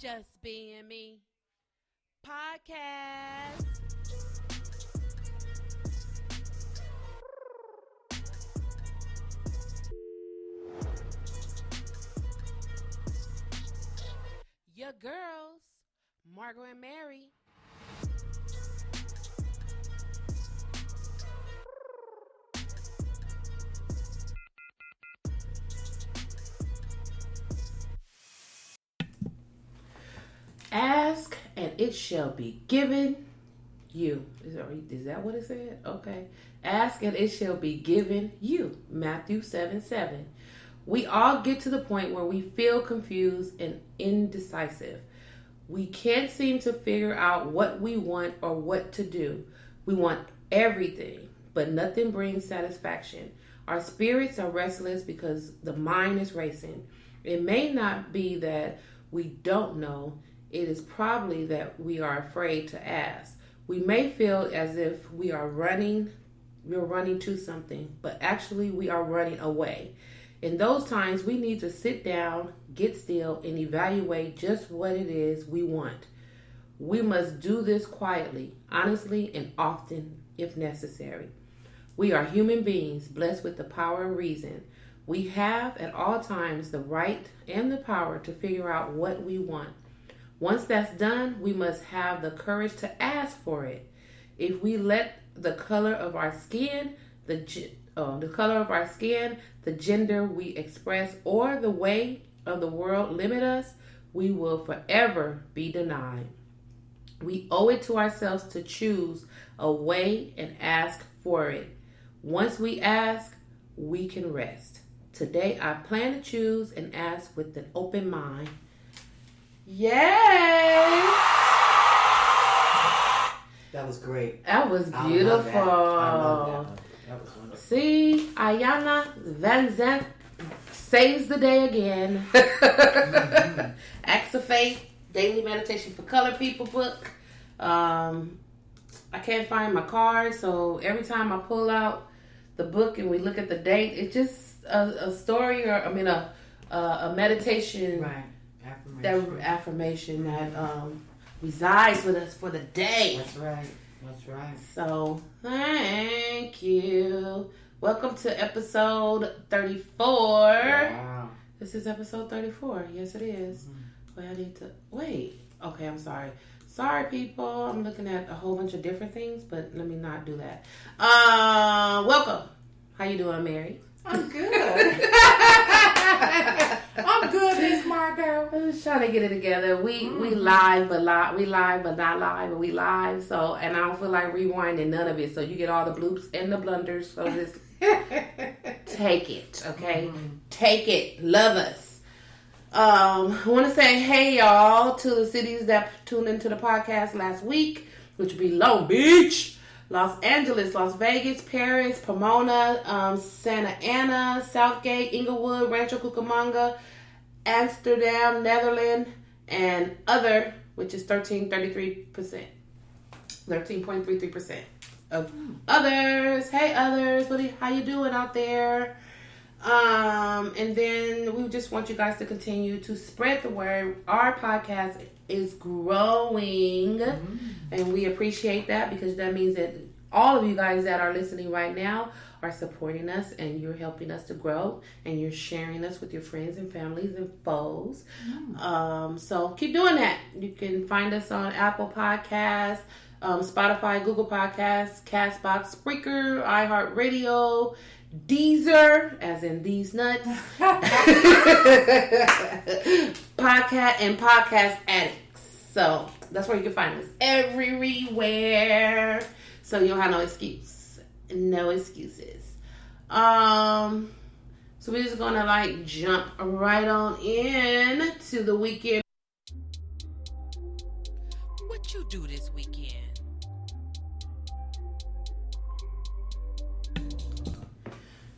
Just Being Me podcast. Your girls, Margaret and Mary. Ask and it shall be given you. Is that what it said? Okay. Ask and it shall be given you. Matthew 7:7. We all get to the point where we feel confused and indecisive. We can't seem to figure out what we want or what to do. We want everything, but nothing brings satisfaction. Our spirits are restless because the mind is racing. It may not be that we don't know. It is probably that we are afraid to ask. We may feel as if we're running to something, but actually we are running away. In those times, we need to sit down, get still, and evaluate just what it is we want. We must do this quietly, honestly, and often if necessary. We are human beings blessed with the power of reason. We have at all times the right and the power to figure out what we want. Once that's done, we must have the courage to ask for it. If we let the color of our skin, the gender we express, or the way of the world limit us, we will forever be denied. We owe it to ourselves to choose a way and ask for it. Once we ask, we can rest. Today, I plan to choose and ask with an open mind. Yes! That was great. That was beautiful. I love that one. That was wonderful. See, Ayana Van Zandt saves the day again. Acts of Faith, Daily Meditation for Color People book. I can't find my card, so every time I pull out the book and we look at the date, it's just a story or, a meditation. Right. Affirmation that resides with us for the day. That's right. That's right. So, thank you. Welcome to episode 34. Wow. This is episode 34. Yes, it is. Wait. Okay, I'm sorry. Sorry, people. I'm looking at a whole bunch of different things, but let me not do that. Welcome. How you doing, Mary? I'm good. I'm good, Miss Margot. I'm just trying to get it together. We live, but not live, but we live. So, and I don't feel like rewinding none of it. So you get all the bloops and the blunders. So just take it, okay? Take it. Love us. I want to say hey, y'all, to the cities that tuned into the podcast last week, which would be Long Beach, Los Angeles, Las Vegas, Paris, Pomona, Santa Ana, Southgate, Inglewood, Rancho Cucamonga, Amsterdam, Netherlands, and other, which is 13.33% of others. Hey, others, how you doing out there? And then we just want you guys to continue to spread the word. Our podcast is growing, and we appreciate that because that means that all of you guys that are listening right now are supporting us, and you're helping us to grow, and you're sharing us with your friends and families and foes. So keep doing that. You can find us on Apple Podcasts, Spotify, Google Podcasts, Castbox, Spreaker, iHeartRadio, Deezer, as in these nuts, podcast and podcast addicts. So that's where you can find us everywhere. So you don't have no excuse, no excuses. So we're just gonna jump right on in to the weekend. What you do this weekend?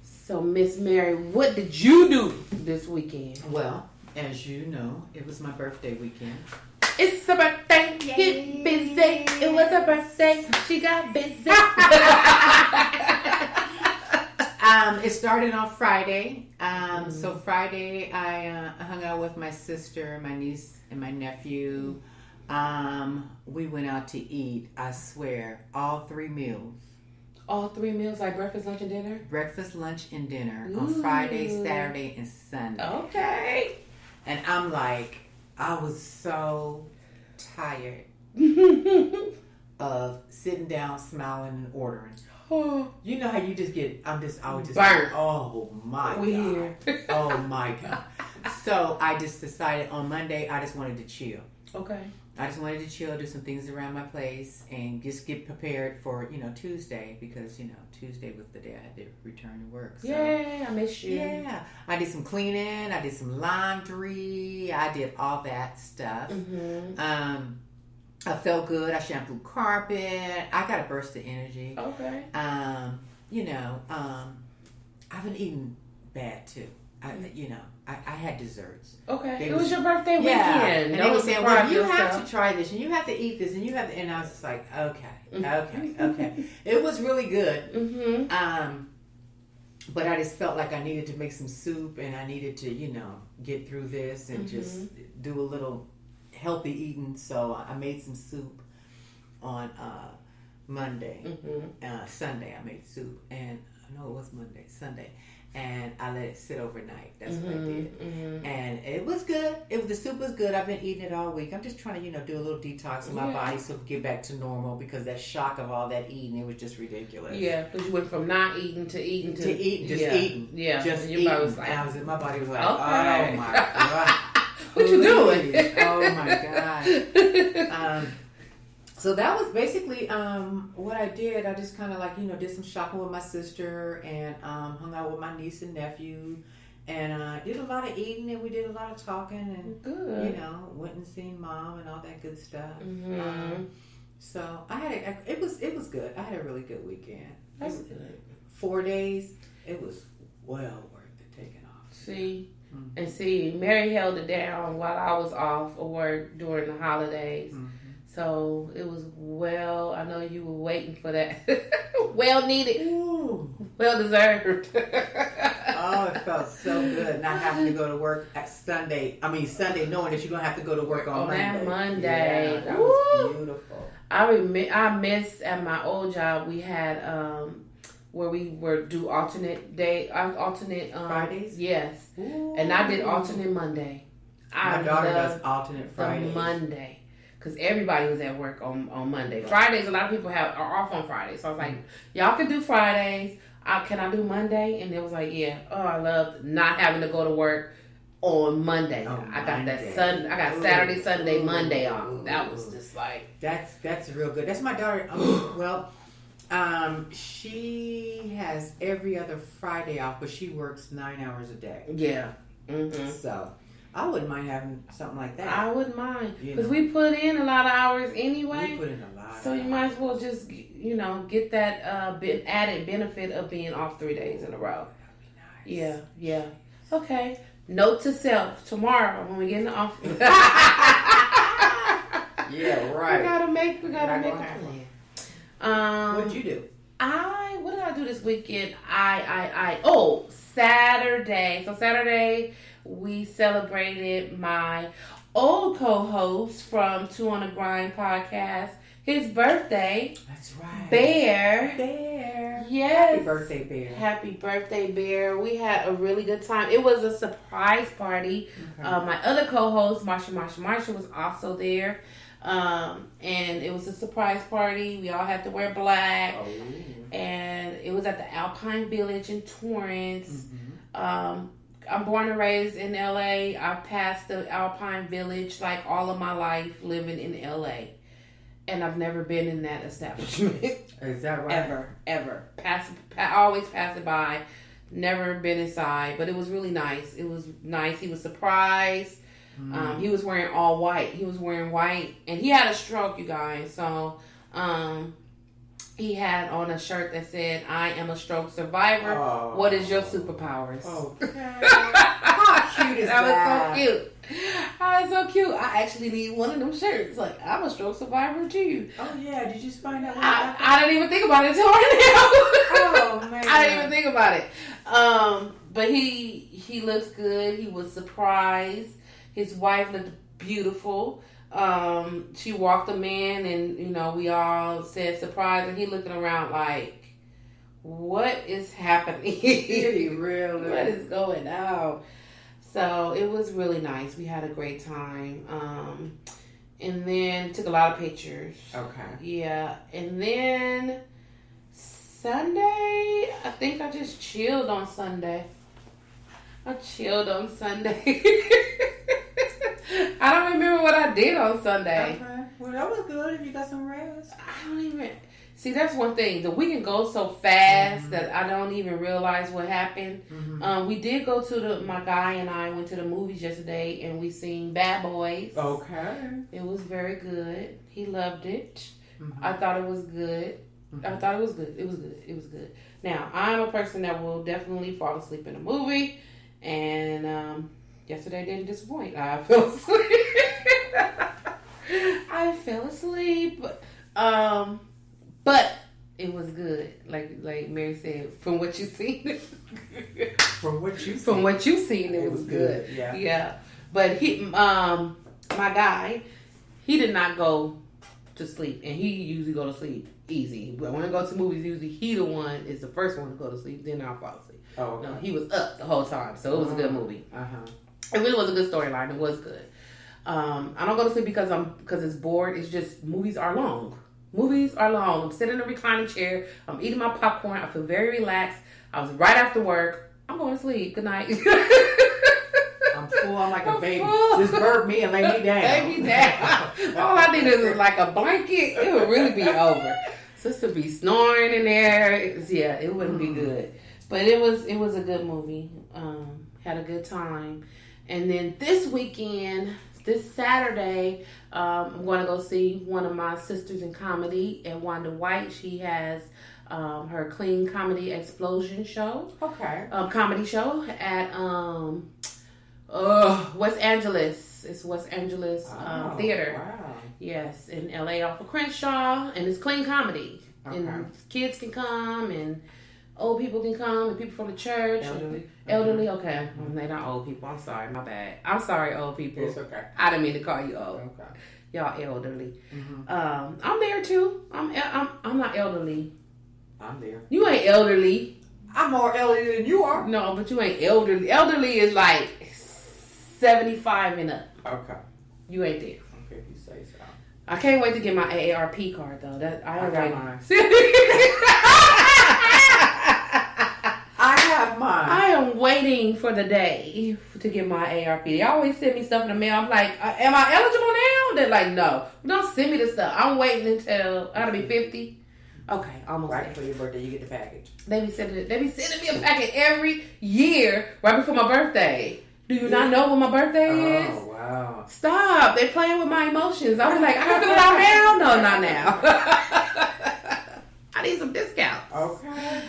So, Miss Mary, what did you do this weekend? Well, as you know, it was my birthday weekend. It's a birthday, get busy. It was a birthday, she got busy. I It started on Friday. So Friday I hung out with my sister, my niece, and my nephew. We went out to eat. I swear, all 3 meals. All 3 meals, like breakfast, lunch, and dinner? Breakfast, lunch, and dinner on Friday, Saturday, and Sunday. Okay. And I'm like, I was so tired of sitting down, smiling, and ordering. You know how you just get, I was just burnt. Oh my God. Here. Oh my God. So I just decided on Monday, I just wanted to chill. Okay. I just wanted to chill, do some things around my place, and just get prepared for, Tuesday, because, Tuesday was the day I had to return to work. So, yeah, I miss you. Yeah. I did some cleaning. I did some laundry. I did all that stuff. Mm-hmm. I felt good. I shampooed carpet. I got a burst of energy. Okay. I've been eating bad, too. I had desserts. Okay. It was your birthday weekend. And they were saying, well, you have to try this, and you have to eat this, and you have to, and I was just like, okay. It was really good. Mm-hmm. But I just felt like I needed to make some soup, and I needed to, get through this and just do a little healthy eating. So I made some soup on Monday. Sunday I made soup, and I know it was Sunday. And I let it sit overnight. That's what I did. And it was good. The soup was good. I've been eating it all week. I'm just trying to, do a little detox in my body so it get back to normal, because that shock of all that eating, it was just ridiculous. Yeah, because you went from not eating to eating to eating. Just eating. Yeah. Just your eating. body was like, my body was like, okay. Oh my God. What you doing? Oh my God. So that was basically what I did. I just kind of did some shopping with my sister, and hung out with my niece and nephew, and did a lot of eating, and we did a lot of talking, and good. Went and seen mom and all that good stuff. So I had it was good. I had a really good weekend. That's good. 4 days. It was well worth it taking off. See. And see, Mary held it down while I was off of work during the holidays. So it was I know you were waiting for that. Well needed. Ooh. Well deserved. Oh, it felt so good not having to go to work at Sunday knowing that you're going to have to go to work on Monday. Yeah, that was beautiful. I missed at my old job, we had where we were do alternate Fridays? Yes. Ooh. And I did alternate Monday. My daughter does alternate Fridays. The Monday. Because everybody was at work on Monday. Fridays, a lot of people are off on Fridays. So I was like, y'all can do Fridays. Can I do Monday? And it was like, yeah. Oh, I loved not having to go to work on Monday. I got Saturday, Sunday, Monday off. That was just like... That's real good. That's my daughter. She has every other Friday off, but she works 9 hours a day. Yeah. Mm-hmm. So... I wouldn't mind having something like that. I wouldn't mind. Because we put in a lot of hours anyway. We put in a lot. So you might as well just, get that added benefit of being off 3 days in a row. That'd be nice. Yeah. Okay. Note to self, tomorrow when we get in the office. Yeah, right. We gotta make a plan. What'd you do? What did I do this weekend? Saturday. So Saturday, we celebrated my old co-host from Two on the Grind podcast, his birthday. That's right. Bear. Yes. Happy birthday, Bear. Happy birthday, Bear. We had a really good time. It was a surprise party. Okay. My other co-host, Marsha, was also there. And it was a surprise party. We all had to wear black. Oh. And it was at the Alpine Village in Torrance. I'm born and raised in LA. I passed the Alpine Village like all of my life living in LA. And I've never been in that establishment. Is that right? Ever. Always pass it by. Never been inside. But it was really nice. He was surprised. He was wearing all white. He was wearing white. And he had a stroke, you guys. So, he had on a shirt that said, "I am a stroke survivor. Oh. What is your superpowers?" Okay. How cute is that? That was so cute. Oh, it's so cute. I actually need one of them shirts. Like, I'm a stroke survivor too. Oh yeah, did you just find out? I didn't even think about it until right now. Oh man, I didn't even think about it. But he looks good. He was surprised. His wife looked beautiful. She walked him in, and we all said surprise, and he looking around like, what is happening? really? What is going on? So it was really nice. We had a great time. And then took a lot of pictures. Okay. Yeah. And then Sunday, I think I just chilled on Sunday. I chilled on Sunday. I don't remember what I did on Sunday. Okay. Well, that was good if you got some rest. I don't even... See, that's one thing. The weekend goes so fast that I don't even realize what happened. We did go to my guy and I went to the movies yesterday, and we seen Bad Boys. Okay. It was very good. He loved it. I thought it was good. I thought it was good. It was good. It was good. Now, I'm a person that will definitely fall asleep in a movie, and yesterday didn't disappoint. I fell asleep. I fell asleep. But it was good. Like Mary said, from what you seen. From what you seen, it was good. Yeah. Yeah. But my guy, he did not go to sleep, and he usually go to sleep easy. But when I go to movies, usually he is the first one to go to sleep. Then I'll fall asleep. Oh, okay. No, he was up the whole time, so it was a good movie. Uh-huh. It really was a good storyline. It was good. I don't go to sleep because it's bored. It's just movies are long. Movies are long. I'm sitting in a reclining chair. I'm eating my popcorn. I feel very relaxed. I was right after work. I'm going to sleep. Good night. I'm full. I'm like a baby. Full. Just burp me and lay me down. Lay me down. All I need is like a blanket. It would really be over. Sister be snoring in there. It wouldn't be good. But it was a good movie. Had a good time. And then this weekend, this Saturday, I'm going to go see one of my sisters in comedy, and Wanda White. She has her Clean Comedy Explosion show. Okay. Comedy show at West Angeles. It's West Angeles Theater. Wow. Yes, in LA off of Crenshaw, and it's clean comedy. Okay. And kids can come, and old people can come, and people from the church. Elderly. Okay. They're not old people. I'm sorry, my bad. I'm sorry, old people. It's okay. I didn't mean to call you old. Okay. Y'all elderly. I'm there too. I'm not elderly. I'm there. You ain't elderly. I'm more elderly than you are. No, but you ain't elderly. Elderly is like 75 and up. Okay. You ain't there. Okay, if you say so. I can't wait to get my AARP card though. I got mine. I have mine. I am waiting for the day to get my AARP. They always send me stuff in the mail. I'm like, am I eligible now? They're like, no. Don't send me the stuff. I'm waiting until I gotta be 50. Okay, almost Right there. for your birthday, you get the package. They be sending me a packet every year right before my birthday. Do you not know when my birthday is? Oh, wow. Stop. They're playing with my emotions. I was like, I can fill it out now? No, not now. I need some discounts. Okay.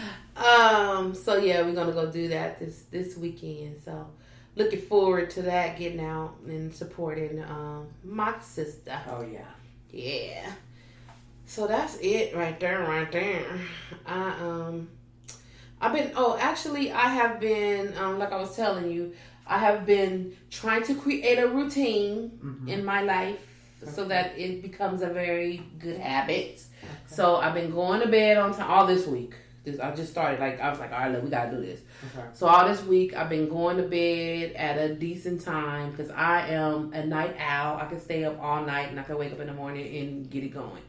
So yeah, we're gonna go do that this weekend. So looking forward to that, getting out and supporting my sister. Oh yeah. Yeah. So that's it right there. I have been like I was telling you, I have been trying to create a routine in my life so that it becomes a very good habit. Okay. So I've been going to bed on time all this week. I just started, I was like, all right, look, we got to do this. Okay. So all this week, I've been going to bed at a decent time because I am a night owl. I can stay up all night and I can wake up in the morning and get it going.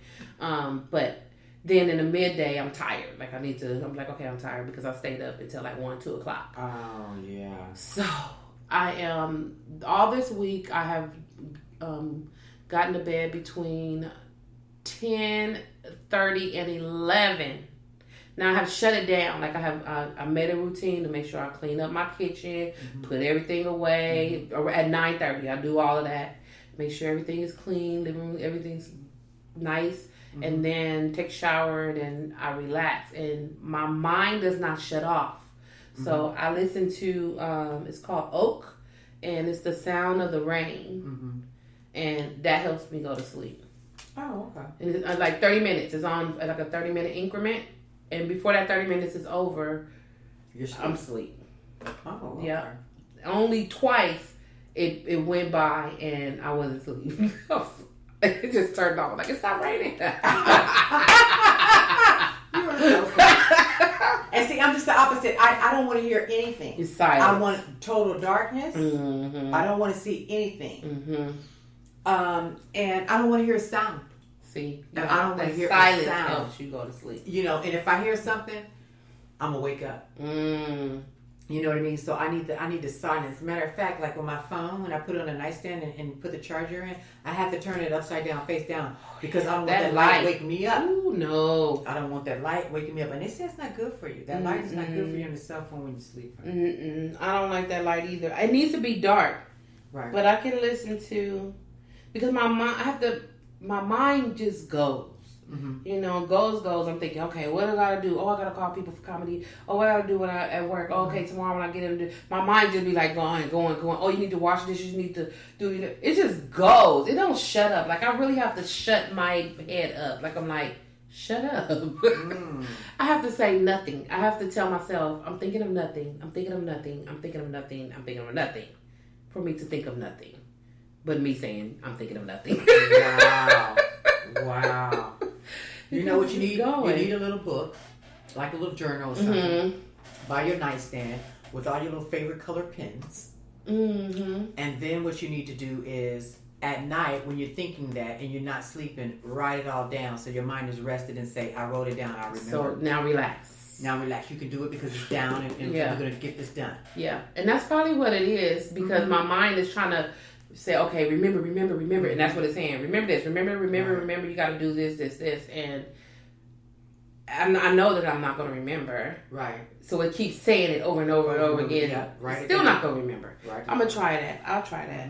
But then in the midday, I'm tired. I'm like, okay, I'm tired because I stayed up until 1, 2 o'clock. Oh, yeah. So I am, all this week, I have gotten to bed between 10:30 and 11. Now I have shut it down. I made a routine to make sure I clean up my kitchen, put everything away. Or at 9:30, I do all of that. Make sure everything is clean, living room, everything's nice, and then take a shower. And then I relax, and my mind does not shut off. So I listen to it's called Oak, and it's the sound of the rain, and that helps me go to sleep. Oh, okay. And it's like 30 minutes. It's on like a 30-minute increment, and before that 30 minutes is over, I'm asleep. Oh, okay. Yeah. Only twice it went by and I wasn't asleep. It just turned off. Like, it stopped raining. You are so funny. And see, I'm just the opposite. I don't want to hear anything. It's silent. I want total darkness. Mm-hmm. I don't want to see anything. Mm-hmm. And I don't want to hear a sound. See, I don't want to hear silence a sound. helps you go to sleep. You know, and if I hear something, I'm gonna wake up. You know what I mean? So I need the silence. Matter of fact, like on my phone, when I put it on a nightstand and put the charger in, I have to turn it upside down, face down, because I don't want that light waking me up. Ooh, no. I don't want that light waking me up. And they say it's not good for you. That light is not good for you on the cell phone when you sleep. I don't like that light either. It needs to be dark. Right. But I can listen to, because my mind just goes. You know, goes. I'm thinking, okay, what do I gotta do? Oh, I gotta call people for comedy. Oh, what I gotta do when I at work? Oh, okay, tomorrow when I get in, my mind just be like going. Oh, you need to wash dishes. You need to do it. It just goes. It don't shut up. Like, I really have to shut my head up. Like, I'm like, shut up. I have to say nothing. I have to tell myself, I'm thinking of nothing. I'm thinking of nothing. I'm thinking of nothing. I'm thinking of nothing. For me to think of nothing, but me saying I'm thinking of nothing. Wow. You know what you need? You need a little book, like a little journal or something, by your nightstand with all your little favorite color pens. And then what you need to do is, at night, when you're thinking that and you're not sleeping, write it all down so your mind is rested and say, I wrote it down, I remember. So now relax. Now relax. You can do it because it's down and we're going to get this done. Yeah. And that's probably what it is, because my mind is trying to say, okay, remember. And that's what it's saying. Remember this. Remember. You got to do this. And I know that I'm not going to remember. Right. So it keeps saying it over and over again. Yeah, right. Still not going to remember. Right. I'm going to try that. I'll try that.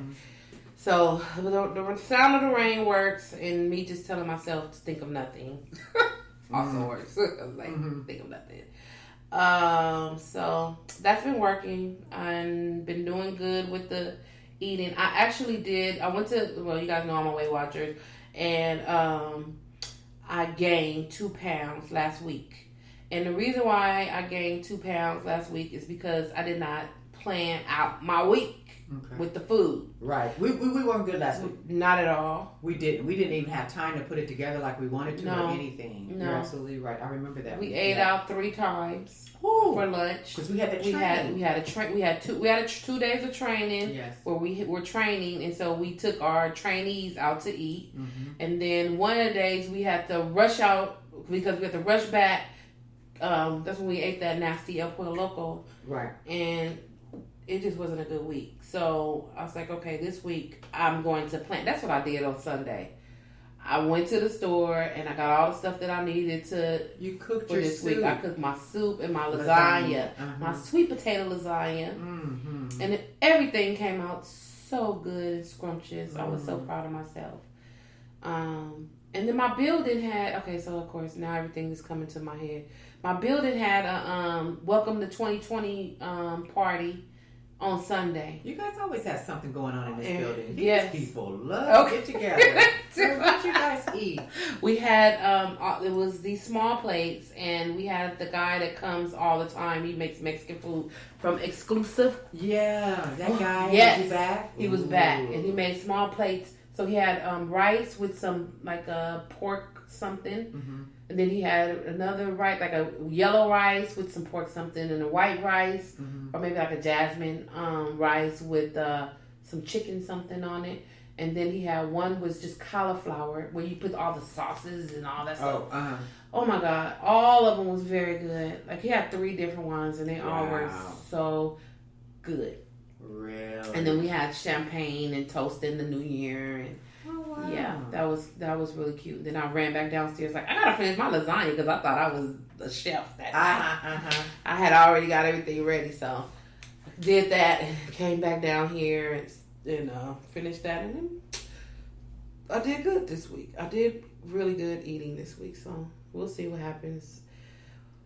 So the sound of the rain works, and me just telling myself to think of nothing also works. Like, think of nothing. So that's been working. I've been doing good with the eating. I went to, well, you guys know I'm a Weight Watchers, and I gained 2 pounds last week. And the reason why I gained 2 pounds last week is because I did not plan out my week with the food. Right. We weren't good last week. Not at all. We didn't even have time to put it together like we wanted to or anything. No. You're absolutely right. I remember that. We ate out 3 times for lunch. Because we had the training. We had 2 days of training where we were training, and so we took our trainees out to eat. And then one of the days we had to rush out because we had to rush back. That's when we ate that nasty El Pollo Loco. Right. And it just wasn't a good week. So I was like, okay, this week I'm going to plan. That's what I did on Sunday. I went to the store and I got all the stuff that I needed to. You cooked for your this soup. week. I cooked my soup and my lasagna, my sweet potato lasagna, and everything came out so good and scrumptious. I was so proud of myself. And then my building had, so of course now everything is coming to my head. My building had a welcome to 2020 party on Sunday. You guys always have something going on in this building. Yes. These people love to get together. So what you guys eat? We had it was these small plates, and we had the guy that comes all the time. He makes Mexican food from Exclusive. Yeah, that guy. Yes, was he back? He was back, and he made small plates. So he had rice with some like a pork something, and then he had another rice, like a yellow rice with some pork something, and a white rice, or maybe like a jasmine rice with some chicken something on it. And then he had one was just cauliflower where you put all the sauces and all that stuff. Oh my God, all of them was very good. Like, he had 3 different ones, and they all were so good. Really? And then we had champagne and toast in the new year, and yeah, that was really cute. Then I ran back downstairs like, I gotta finish my lasagna because I thought I was a chef that night. I had already got everything ready, so did that and came back down here and finished that, and then I did good this week. I did really good eating this week, so we'll see what happens.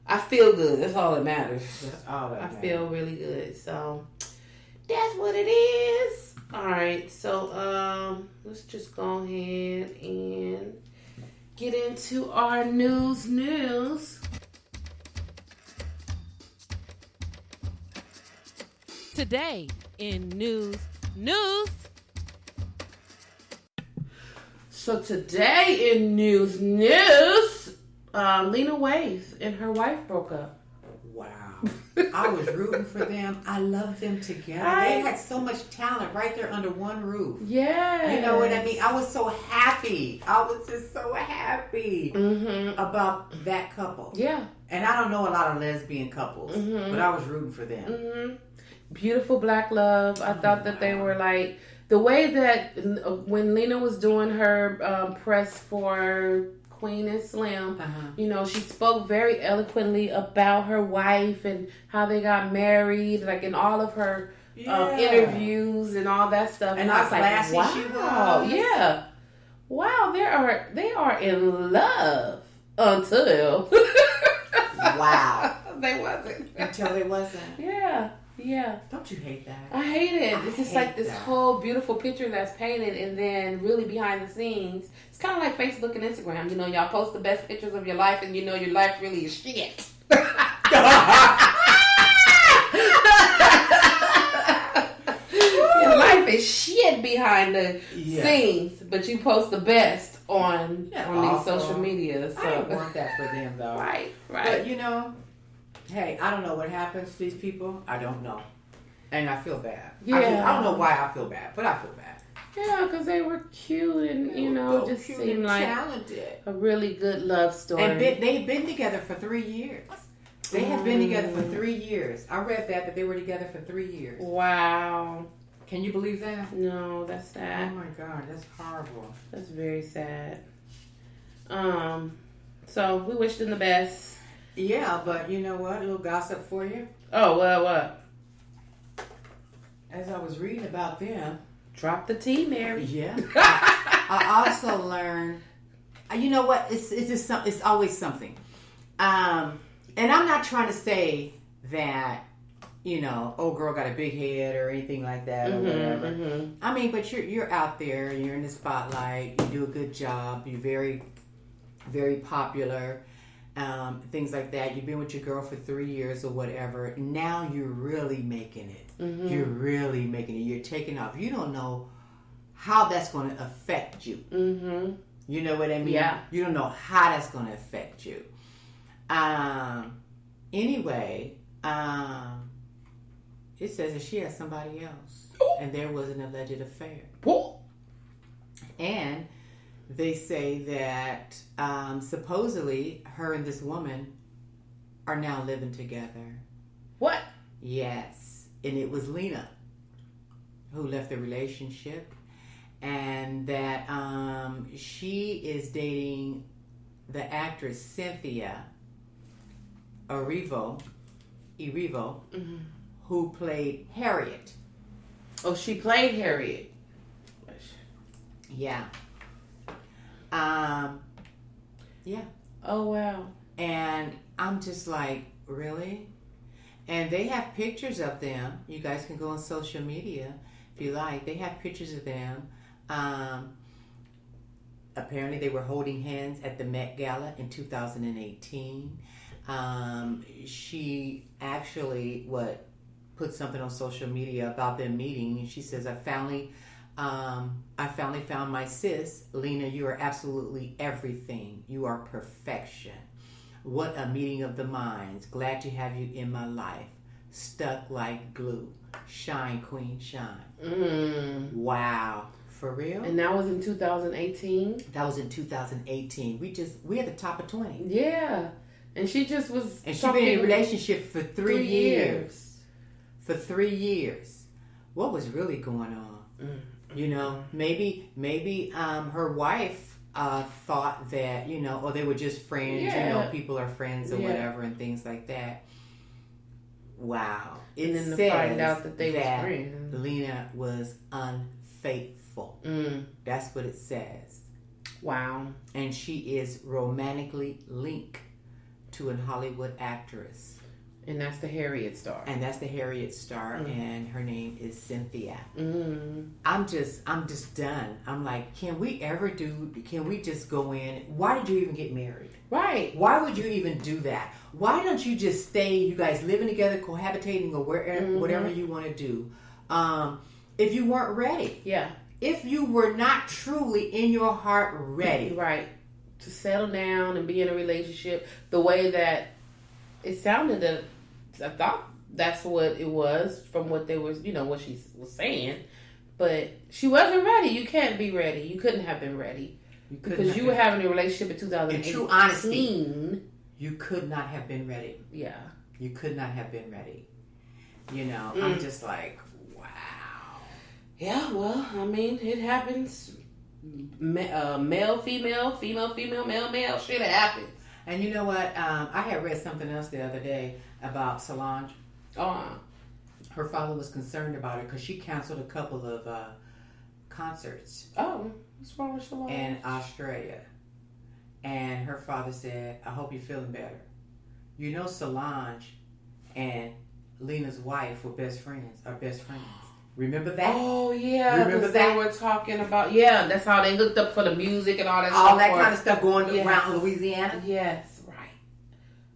I feel good. That's all that matters. That's all that matters. I feel really good. So That's what it is. All right, so let's just go ahead and get into our news. Today in news. So today in news, Lena Waithe and her wife broke up. Wow. I was rooting for them. I love them together. They had so much talent right there under one roof. Yeah. You know what I mean? I was so happy. I was just so happy about that couple. Yeah. And I don't know a lot of lesbian couples, but I was rooting for them. Beautiful black love. I thought that they were like, the way that when Lena was doing her press for Queen and Slim, you know, she spoke very eloquently about her wife and how they got married, like in all of her interviews and all that stuff. And I was like, wow, she was. Yeah, wow, they are in love until wow, they wasn't until they wasn't. Yeah. Don't you hate that? I hate it. It's just like this whole beautiful picture that's painted, and then really behind the scenes, it's kind of like Facebook and Instagram. You know, y'all post the best pictures of your life, and you know your life really is shit. Your life is shit behind the scenes, but you post the best on these social media. So. I don't want that for them, though. Right. But you know. Hey, I don't know what happens to these people. I don't know. And I feel bad. Yeah. I don't know why I feel bad, but I feel bad. Yeah, because they were cute and, you know, just seemed like talented. A really good love story. And they've been together for 3 years. They have been together for 3 years. I read that they were together for 3 years. Wow. Can you believe that? No, that's sad. Oh my God, that's horrible. That's very sad. So we wish them the best. Yeah, but you know what? A little gossip for you. Oh, well, what? As I was reading about them. Drop the tea, Mary. Yeah. I also learned, you know what? It's always something. And I'm not trying to say that, you know, old girl got a big head or anything like that or whatever. I mean, but you're out there, you're in the spotlight, you do a good job, you're very, very popular. Things like that. You've been with your girl for 3 years or whatever. Now you're really making it. You're really making it. You're taking off. You don't know how that's going to affect you. You know what I mean? Yeah. You don't know how that's going to affect you. Anyway, it says that she has somebody else. And there was an alleged affair. And they say that supposedly her and this woman are now living together. What? Yes. And it was Lena who left the relationship. And that she is dating the actress Cynthia Erivo, who played Harriet. Oh, she played Harriet. Yeah. Yeah. Oh, wow. And I'm just like, really? And they have pictures of them. You guys can go on social media if you like. They have pictures of them. Apparently they were holding hands at the Met Gala in 2018. She actually put something on social media about them meeting. She says, I finally found my sis. Lena, you are absolutely everything. You are perfection. What a meeting of the minds. Glad to have you in my life. Stuck like glue. Shine, queen, shine. Wow. For real? And that was in 2018? That was in 2018. We at the top of 20. Yeah. And she just was... And she's been in a relationship for 3 years. For 3 years. What was really going on? You know, maybe her wife thought that, you know, or they were just friends, you know, people are friends or whatever and things like that. Wow. It and then says to find out that they were friends. Lena was unfaithful. That's what it says. Wow. And she is romantically linked to a Hollywood actress. And that's the Harriet Star. And that's the Harriet Star, and her name is Cynthia. Mm. I'm just done. I'm like, can we just go in? Why did you even get married? Right. Why would you even do that? Why don't you just stay, you guys living together, cohabitating, or whatever you want to do? If you weren't ready. Yeah. If you were not truly in your heart ready. Right. To settle down and be in a relationship the way that it sounded that I thought that's what it was from what they were, what she was saying. But she wasn't ready. You can't be ready. You couldn't have been ready. Because you were having a relationship in 2018. In true honesty, you could not have been ready. Yeah. You could not have been ready. I'm just like, wow. Yeah, well, I mean, it happens. Male, female, female, female, male, male. Shit happens. And you know what? I had read something else the other day about Solange. Her father was concerned about her because she canceled a couple of concerts. Oh, what's wrong with Solange? In Australia. And her father said, I hope you're feeling better. Solange and Lena's wife were best friends. Remember that? Oh, yeah. Remember that? They were talking about, that's how they hooked up for the music and all that all stuff. All that kind of stuff going around Louisiana? Yes, right.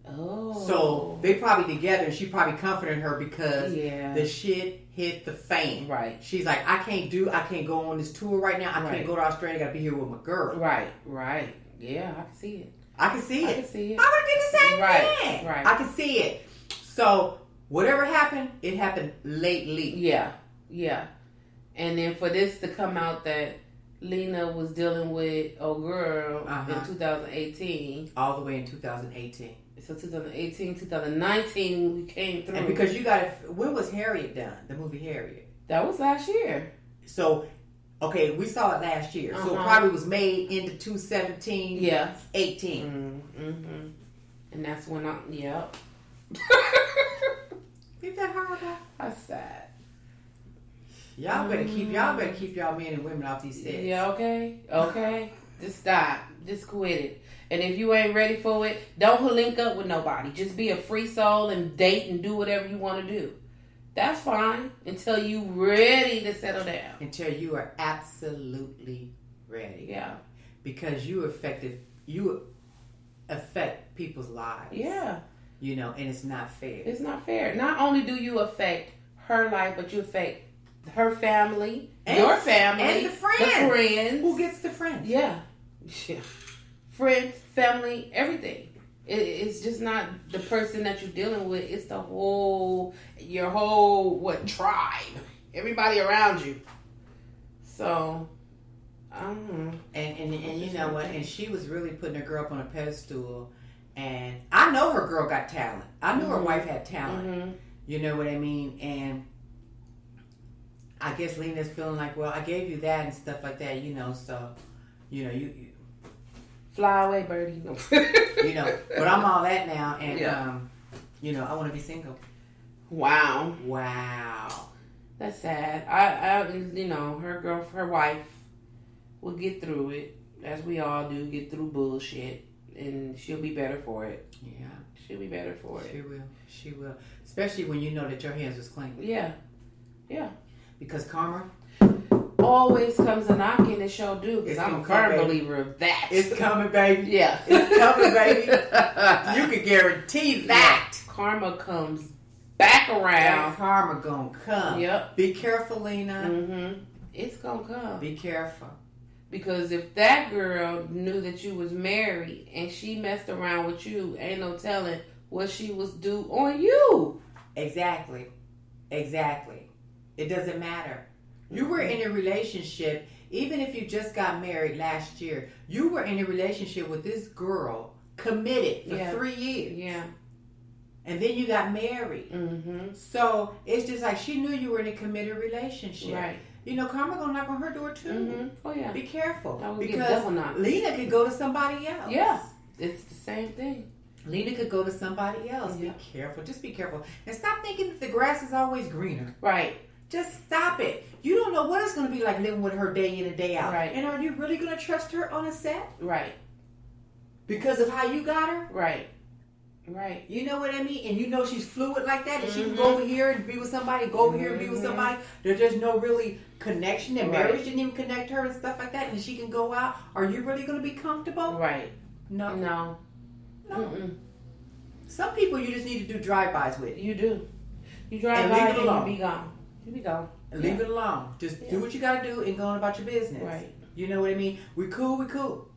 Oh. So they probably together, and she probably comforted her because the shit hit the fan. Right. She's like, I can't go on this tour right now. I can't go to Australia. I got to be here with my girl. Right. Yeah, I can see it. I can see it. I would have did the same thing. Right. I can see it. So whatever happened, it happened lately. Yeah. And then for this to come out that Lena was dealing with old girl in 2018. All the way in 2018. So 2018, 2019, we came through. And because when was Harriet done? The movie Harriet? That was last year. So, okay, we saw it last year. So it probably was made into 2017, 18. Mm-hmm. And that's when yep. Isn't that horrible? That's sad. Y'all better keep y'all men and women off these sets. Yeah, okay. Just stop. Just quit it. And if you ain't ready for it, don't link up with nobody. Just be a free soul and date and do whatever you want to do. That's fine until you ready to settle down. Until you are absolutely ready. Yeah. Because you affect people's lives. Yeah. And it's not fair. It's not fair. Not only do you affect her life, but you affect her family, your family, and the friends. The friends. Who gets the friends? Yeah. Friends, family, everything. It's just not the person that you're dealing with. It's your whole tribe, everybody around you. So, and you know what? And she was really putting her girl up on a pedestal. And I know her girl got talent. I knew her wife had talent. Mm-hmm. You know what I mean? And I guess Lena's feeling like, well, I gave you that and stuff like that, so, you fly away, birdie. But I'm all that now, and, I want to be single. Wow. That's sad. I her wife will get through it, as we all do, get through bullshit, and she'll be better for it. Yeah. She'll be better for it. She will. Especially when you know that your hands was clean. Yeah. Because karma always comes a knocking, it sure do. Because I'm a firm believer of that. It's coming, baby. Yeah. It's coming, baby. You can guarantee that. Yeah. Karma comes back around. That karma gonna come. Yep. Be careful, Lena. Mm-hmm. It's gonna come. Be careful. Because if that girl knew that you was married and she messed around with you, ain't no telling what she was do on you. Exactly. It doesn't matter. You were in a relationship, even if you just got married last year, you were in a relationship with this girl, committed for 3 years. Yeah. And then you got married. Mm-hmm. So it's just like she knew you were in a committed relationship. Right. Karma gonna knock on her door too. Mm-hmm. Oh yeah. Be careful. Because Lena could go to somebody else. Yeah. It's the same thing. Lena could go to somebody else. Yeah. Be careful. Just be careful. And stop thinking that the grass is always greener. Right. Just stop it. You don't know what it's going to be like living with her day in and day out. Right. And are you really going to trust her on a set? Right. Because of how you got her? Right. Right. You know what I mean? And you know she's fluid like that, and she can go over here and be with somebody, go over here and be with somebody. There's no really connection, and marriage didn't even connect her and stuff like that, and she can go out. Are you really going to be comfortable? Right. No. No. Some people you just need to do drive-bys with. You do. You drive by and you be gone. You be gone. And leave it alone. Just do what you got to do and go on about your business. Right. You know what I mean? We cool.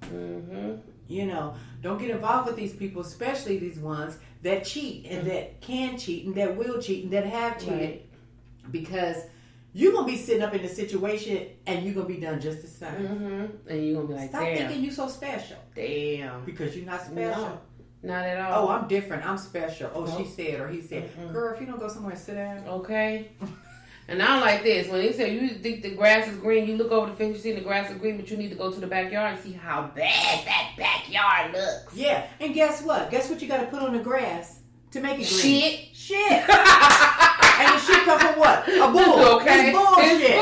You know, don't get involved with these people, especially these ones that cheat and that can cheat and that will cheat and that have cheated. Because you're going to be sitting up in the situation and you're going to be done just the same. And you're going to be like, stop damn. thinking you're so special. Damn. Because you're not special. No, not at all. Oh, I'm different. I'm special. Oh, she said or he said. Girl, if you don't go somewhere and sit down. Okay. And I'm like this. When they say you think the grass is green, you look over the fence, you see the grass is green, but you need to go to the backyard and see how bad that backyard looks. Yeah. And guess what? Guess what you got to put on the grass to make it green? Shit. And the shit come from what? A bull. Okay. It's bullshit.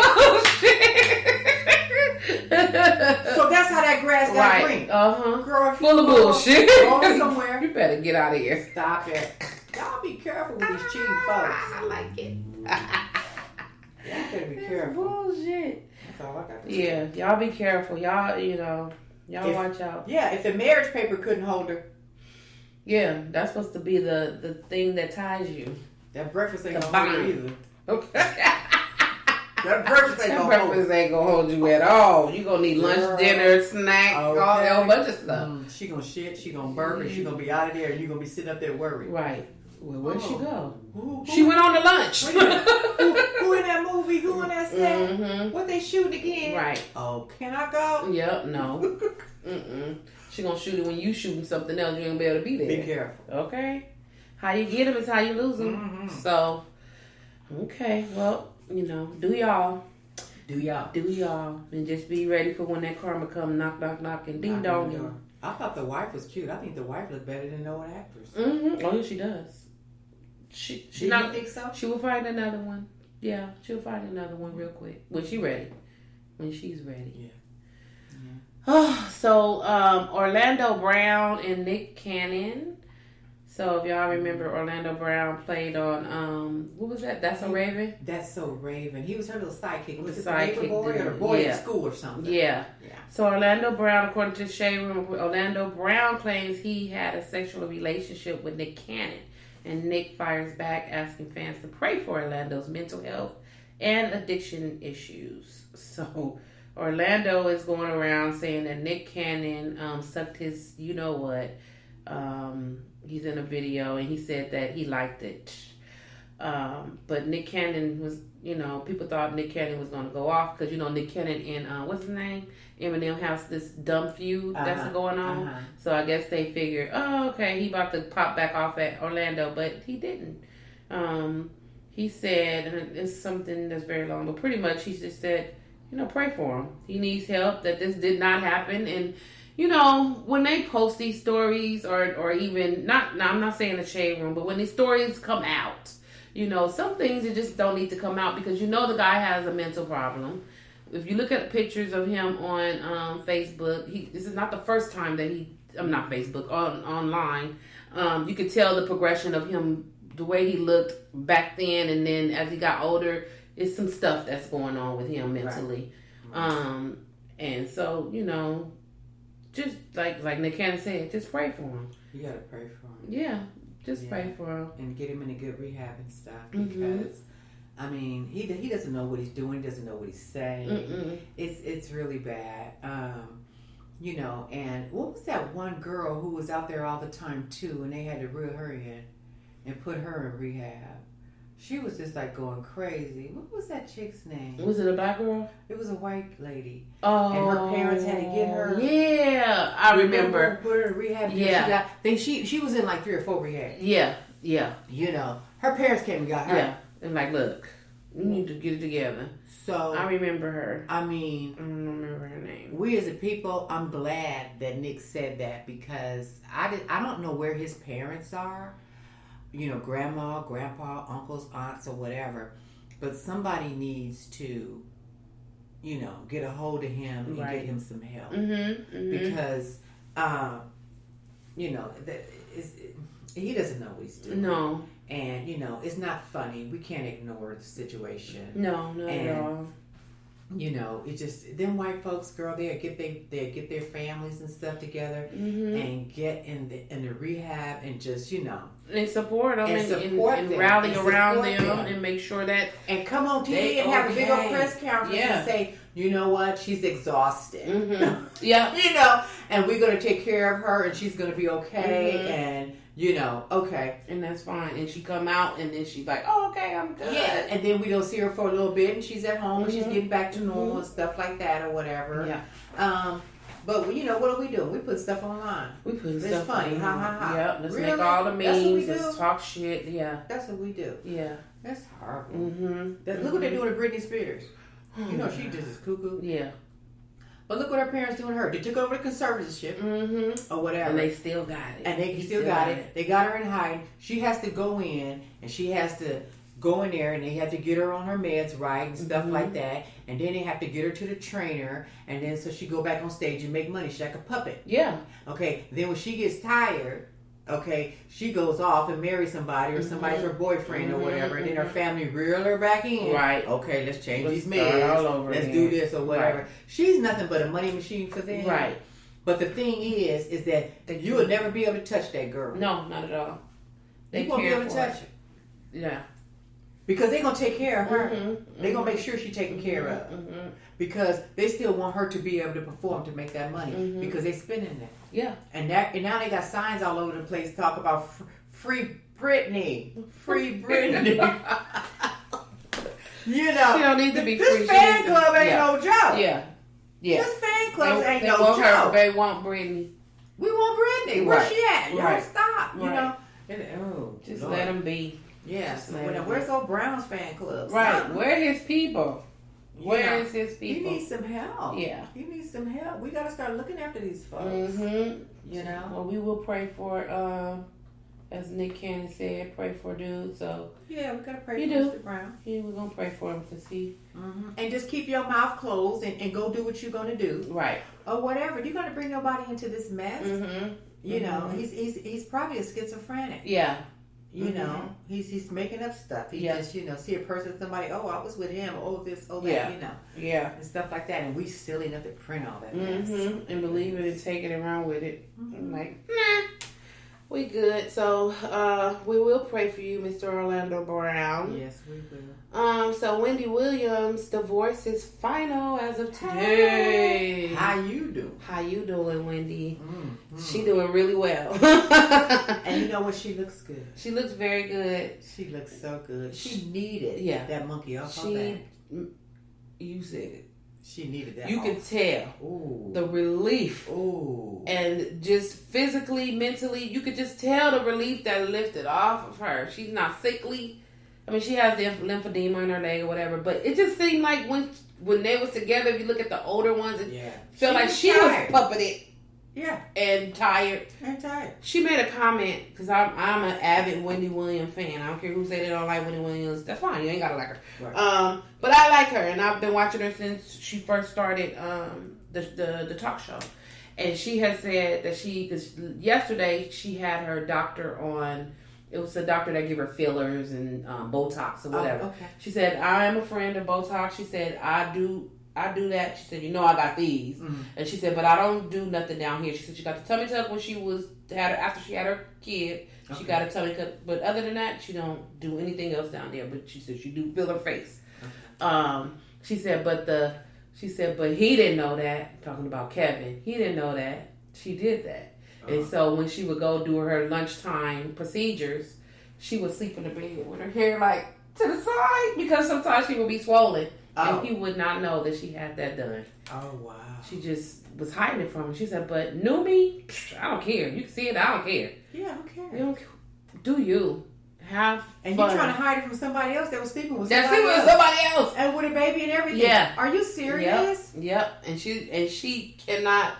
It's So that's how that grass got green. Girl, if full of bullshit. Go somewhere. You better get out of here. Stop it. Y'all be careful with these cheating folks. I like it. Y'all better be careful. Bullshit. That's all I got to say. Yeah, y'all be careful. Y'all, watch out. Yeah, if the marriage paper couldn't hold her. Yeah, that's supposed to be the thing that ties you. That breakfast ain't gonna hold her either. Okay. That breakfast ain't gonna hold her. Ain't gonna hold you at all. You gonna need lunch, dinner, snack, all that whole bunch of stuff. She gonna shit, she gonna burp, and she gonna be out of there, and you gonna be sitting up there worried. Right. Well, where'd she go? Who? She went on to lunch. Who in that movie? Who in that set? What they shooting again? Right. Oh, can I go? Yep. No. She gonna shoot it when you shooting something else. You ain't gonna be able to be there. Be careful. Okay. How you get them is how you lose them. So, okay. Well, do y'all. Do y'all. And just be ready for when that karma come knock, and ding dong. I thought the wife was cute. I think the wife looked better than no actress. Oh, yeah, she does. She not think so? She will find another one. Yeah, she'll find another one real quick when she's ready. Yeah. Oh, so Orlando Brown and Nick Cannon. So if y'all remember, Orlando Brown played on what was that? That's So Raven. That's So Raven. He was her little sidekick. Was it the sidekick neighbor boy or boy at school or something? Yeah. So Orlando Brown, according to Shade Room, Orlando Brown claims he had a sexual relationship with Nick Cannon. And Nick fires back, asking fans to pray for Orlando's mental health and addiction issues. So Orlando is going around saying that Nick Cannon sucked his you-know-what. He's in a video, and he said that he liked it. But Nick Cannon was, people thought Nick Cannon was going to go off because, Nick Cannon and, what's his name? Eminem has this dumb feud that's going on. So I guess they figured, oh, okay, he about to pop back off at Orlando, but he didn't. He said, and it's something that's very long, but pretty much he just said, pray for him. He needs help, that this did not happen. And, when they post these stories or even, I'm not saying the Shade Room, but when these stories come out, some things that just don't need to come out because the guy has a mental problem. If you look at pictures of him on Facebook, this is not the first time that not Facebook, online. You could tell the progression of him, the way he looked back then, and then as he got older, it's some stuff that's going on with him mentally. Right. And so, just like Nick Cannon said, just pray for him. You gotta pray for him. Yeah, just pray for him. And get him in a good rehab and stuff because... I mean, he doesn't know what he's doing, doesn't know what he's saying. It's really bad. And what was that one girl who was out there all the time too, and they had to reel her in and put her in rehab? She was just like going crazy. What was that chick's name? Was it a black girl? It was a white lady. Oh, and her parents had to get her. Yeah, I remember. Put her in rehab. Yeah, she was in like 3 or 4 rehabs. Yeah. Her parents came and got her. Yeah. And like, look, you need to get it together. So I remember her. I mean, I don't remember her name. We as a people, I'm glad that Nick said that because I don't know where his parents are. Grandma, grandpa, uncles, aunts, or whatever. But somebody needs to, get a hold of him and get him some help because, He doesn't know what he's doing. No. And, you know, it's not funny. We can't ignore the situation. No, not at all. You know, it just, them white folks, girl, they'll get their families and stuff together and get in the rehab and just, you know. And support them and them. Rally and around them and make sure that. And come on TV and have a big old press conference and say, you know what, she's exhausted. Yeah. You know, and we're going to take care of her and she's going to be okay and, you know, okay. And that's fine. And she come out and then she's like, oh, okay, I'm good. Yeah. And then we don't see her for a little bit and she's at home and she's getting back to normal and stuff like that or whatever. Yeah. But, you know, what do? We put stuff online. We put it's stuff funny. online. Ha, ha, ha. Yeah. Let's really? make all the memes. Let's do? talk shit. Yeah. That's what we do. Yeah. That's horrible. Look what they're doing to Britney Spears. You know, she just is cuckoo. Yeah. But look what her parents doing to her. They took over the conservatorship or whatever. And they still got it. And they still got it. They got her in hiding. She has to go in and she has to go in there and they have to get her on her meds right and stuff like that. And then they have to get her to the trainer and then so she go back on stage and make money. She's like a puppet. Yeah. Okay. Then when she gets tired, okay, she goes off and marries somebody or somebody's her boyfriend or whatever, and then her family reel her back in. Right. Okay, let's change Let's these meds. Let's do this or whatever. Right. She's nothing but a money machine for them. Right. But the thing is that you will never be able to touch that girl. No, not at all. You won't be able to touch her. Yeah. Because they're going to take care of her. They're going to make sure she's taken care of. Because they still want her to be able to perform to make that money. Because they're spending that. Yeah. And now they got signs all over the place talk about free Britney. Free Britney. You know. She don't need to be free. This fan club ain't no joke. Yeah. Yeah. This fan club ain't they no want joke. Her, they want Britney. We want Britney. Where's she at? Y'all Right. stop. You Right. know. And, Just Lord. let them be. Yeah. Just So let 'em where's old Brown's fan club? Right. Something. Where his people? Where is his He people? needs some help. Yeah. He needs some help. We got to start looking after these folks. You know. Well, we will pray for, as Nick Cannon said, pray for dude. So Yeah, we got to pray You for do. Mr. Brown. yeah, we're gonna pray for him because he And just keep your mouth closed and go do what you're going to do. right. Or whatever. You're going to bring nobody into this mess. You know, he's probably a schizophrenic. Yeah. You know, he's making up stuff. He just, you know, see a person, somebody, oh, I was with him, oh, this, oh, that, you know. Yeah. And stuff like that. And we silly enough to print all that mess. And believe it and take it and run with it. I'm like, nah, we good. So we will pray for you, Mr. Orlando Brown. Yes, we will. So Wendy Williams' divorce is final as of today. How you doing? How you doing, Wendy? She doing really well. And you know what? She looks good. She looks very good. She looks so good. She needed that monkey off her back. You said it. She needed that. You could tell the relief. And just physically, mentally, you could just tell the relief that lifted off of her. She's not sickly. I mean, she has the lymphedema in her leg or whatever, but it just seemed like when they was together, if you look at the older ones, it felt like she was puppeted. Yeah. And tired. And tired. She made a comment, because I'm an avid Wendy Williams fan. I don't care who say they don't like Wendy Williams. That's fine. You ain't got to like her. Right. But I like her, and I've been watching her since she first started the talk show. And she has said that because yesterday she had her doctor on. It was a doctor that gave her fillers and Botox or whatever. Okay. She said, I'm a friend of Botox. She said, I do that. She said, I got these. And she said, but I don't do nothing down here. She said she got the tummy tuck when after she had her kid. Okay. She got a tummy tuck. But other than that, she don't do anything else down there. But she said she do fill her face. Okay. She said, but he didn't know that. Talking about Kevin. He didn't know that. She did that. And so when she would go do her lunchtime procedures, she would sleep in the bed with her hair like to the side because sometimes she would be swollen. And he would not know that she had that done. Oh, wow. She just was hiding it from him. She said, but new me, I don't care. You can see it, I don't care. Yeah, I don't care. You don't, do you. Have and fun. you're trying to hide it from somebody else that was sleeping with somebody somebody else. Somebody else. And with a baby and everything. Yeah. Are you serious? Yep. And she cannot...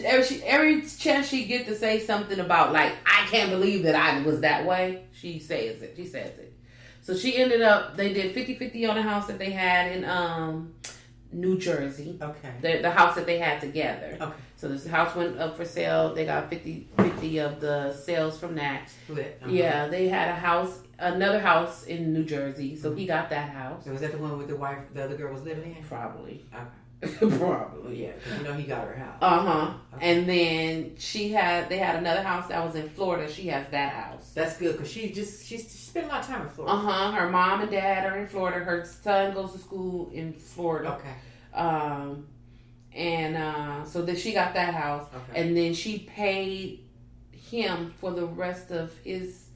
every chance she get to say something about like I can't believe that I was that way, she says it. So she ended up, they did 50-50 on a house that they had in New Jersey. Okay. The house that they had together. Okay. So this house went up for sale. They got 50-50 50 of the sales from that. Split. Yeah, they had another house in New Jersey, so he got that house. So was that the one with the wife, the other girl was living in? Probably. Okay. Probably. Yeah, because you know he got her house. Okay. And then they had another house that was in Florida. She has that house. That's good because she spent a lot of time in Florida. Her mom and dad are in Florida. Her son goes to school in Florida. Okay. So then she got that house, okay. And then she paid him for the rest of his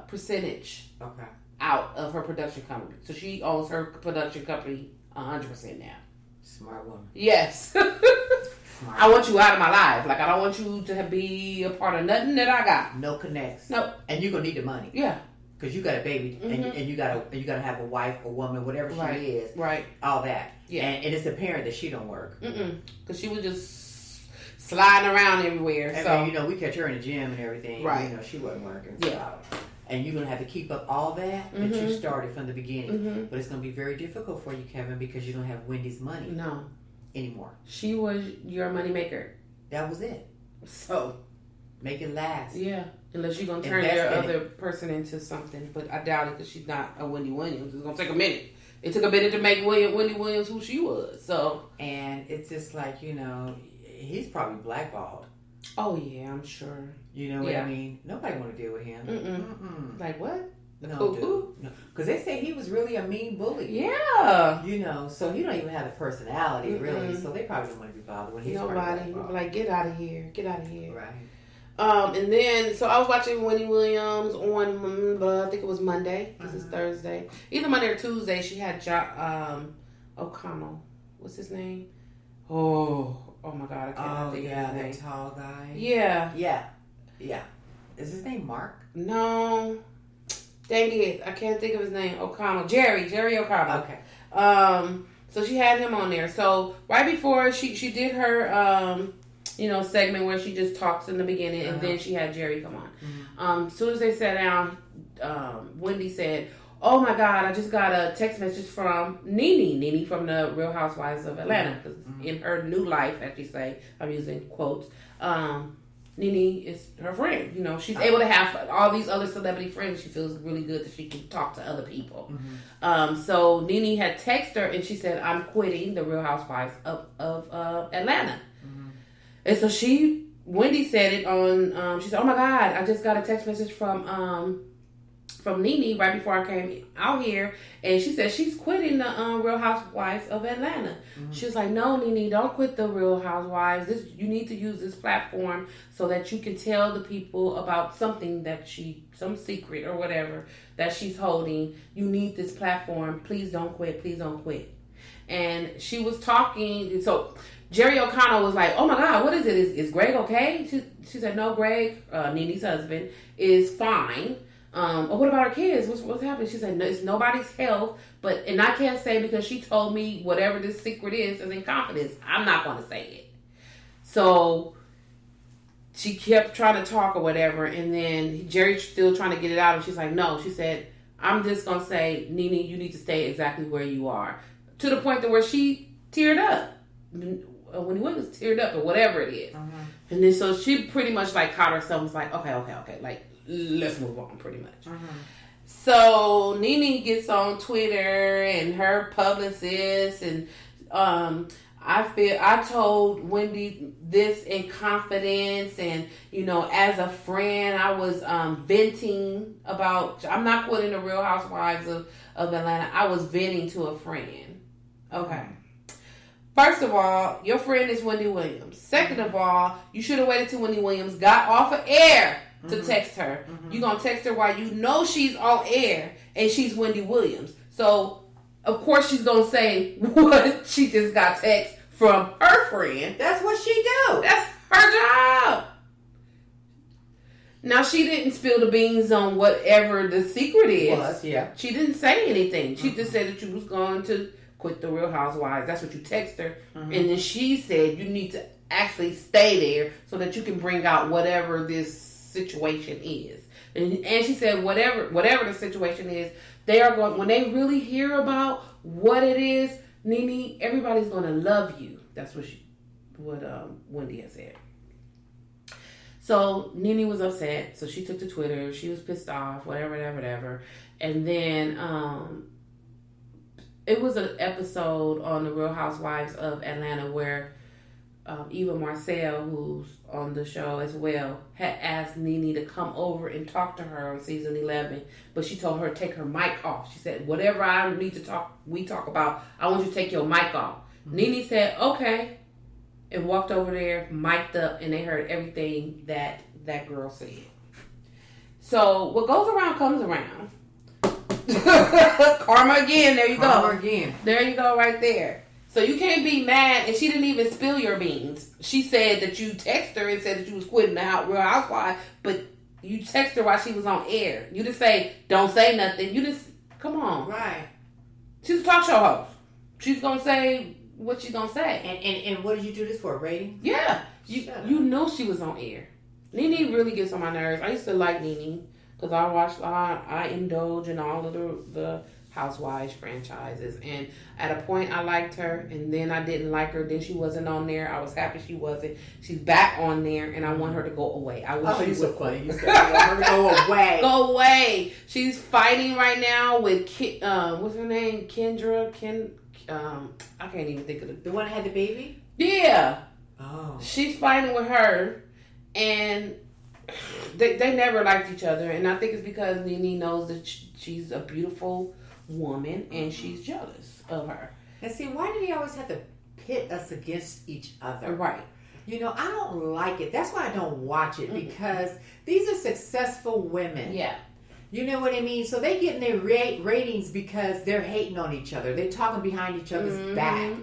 percentage. Okay. Out of her production company. So she owns her production company 100% now. Smart woman. Yes. Smart. I want you out of my life. Like, I don't want you to be a part of nothing that I got. No connects. Nope. And you're gonna need the money. Yeah. Because you got a baby, and you gotta have a wife, a woman, whatever she is. Right. All that. Yeah. And it's apparent that she don't work. Because she was just sliding around everywhere. And we catch her in the gym and everything. Right. She wasn't working. Yeah. And you're going to have to keep up all that you started from the beginning. But it's going to be very difficult for you, Kevin, because you don't have Wendy's money anymore. She was your money maker. That was it. So. Make it last. Yeah. Unless you're going to turn your other person into something. But I doubt it because she's not a Wendy Williams. It's going to take a minute. It took a minute to make Wendy Williams who she was. So. And it's just like, he's probably blackballed. Oh, yeah, I'm sure. You know what I mean? Nobody want to deal with him. Like what? No, dude. No. Because they say he was really a mean bully. Yeah. So he don't even have a personality, really. So they probably don't want to be bothered when he's nobody. Like, get out of here. Get out of here. Right. And then, so I was watching Wendy Williams on, I think it was Monday. This is Thursday. Either Monday or Tuesday. She had O'Connell. What's his name? Oh my God, I can't think of his name. That tall guy. Yeah. Is his name Mark? No. Dang it, I can't think of his name. O'Connell. Jerry O'Connell. Okay. So she had him on there. So right before she did her segment where she just talks in the beginning, and then she had Jerry come on. As soon as they sat down, Wendy said, "Oh my God, I just got a text message from Nene from the Real Housewives of Atlanta." Because in her new life, as she say, I'm using quotes, Nene is her friend. She's able to have all these other celebrity friends. She feels really good that she can talk to other people. So Nene had texted her and she said, "I'm quitting the Real Housewives of Atlanta." And so Wendy said it on, she said, "Oh my God, I just got a text message from Nene right before I came out here, and she said she's quitting the Real Housewives of Atlanta." She was like, "No, Nene, don't quit the Real Housewives. You need to use this platform so that you can tell the people about something that some secret or whatever that she's holding. You need this platform. Please don't quit. Please don't quit." And she was talking, so Jerry O'Connell was like, "Oh my God, what is it? Is Greg okay?" She said, "No, Greg, Nene's husband, is fine. What about our kids? What's happening?" She said, "No, it's nobody's health, and I can't say because she told me whatever this secret is in confidence. I'm not going to say it." So she kept trying to talk or whatever, and then Jerry's still trying to get it out, and she's like, "No." She said, "I'm just going to say, Nene, you need to stay exactly where you are." To the point where she teared up. When he was teared up or whatever it is. And then so she pretty much like caught herself and was like, okay, like, let's move on pretty much. So Nene gets on Twitter and her publicist, and I told Wendy this in confidence, and as a friend I was venting about, I'm not quitting the Real Housewives of Atlanta. I was venting to a friend. Okay. First of all, your friend is Wendy Williams. Second of all, you should have waited till Wendy Williams got off of air to text her. You're going to text her while you know she's on air and she's Wendy Williams. So, of course, she's going to say what she just got text from her friend. That's what she do. That's her job. Now, she didn't spill the beans on whatever the secret is. She didn't say anything. She just said that you was going to quit the Real Housewives. That's what you text her. And then she said you need to actually stay there so that you can bring out whatever this situation is. And she said whatever the situation is, they are going, when they really hear about what it is, Nene, everybody's going to love you. That's what Wendy has said. So Nene was upset. So she took to Twitter. She was pissed off. Whatever. And then it was an episode on the Real Housewives of Atlanta where Eva Marcel, who's on the show as well, had asked Nene to come over and talk to her on season 11, but she told her to take her mic off. She said, whatever I need to talk about, I want you to take your mic off. Mm-hmm. Nene said, okay, and walked over there, mic'd up, and they heard everything that girl said. So what goes around comes around. Karma again, there you go. Karma again. There you go right there. So you can't be mad, and she didn't even spill your beans. She said that you texted her and said that you was quitting the Real Housewives, but you texted her while she was on air. You didn't say, don't say nothing. You just, come on. Right. She's a talk show host. She's going to say what she's going to say. And what did you do this for, a rating? Yeah. You know she was on air. Nene really gets on my nerves. I used to like Nene because I indulge in all of the Housewives franchises, and at a point I liked her, and then I didn't like her. Then she wasn't on there. I was happy she wasn't. She's back on there, and I want her to go away. I wish she was so funny. You said I want her to go away. Go away. She's fighting right now with what's her name? Kendra. I can't even think of the one that had the baby. Yeah. Oh. She's fighting with her, and they never liked each other, and I think it's because Nene knows that she's a beautiful woman and she's jealous of her. And see, why do they always have to pit us against each other? Right. You know, I don't like it. That's why I don't watch it, because these are successful women. Yeah. You know what I mean? So they get in their ratings because they're hating on each other. They're talking behind each other's back,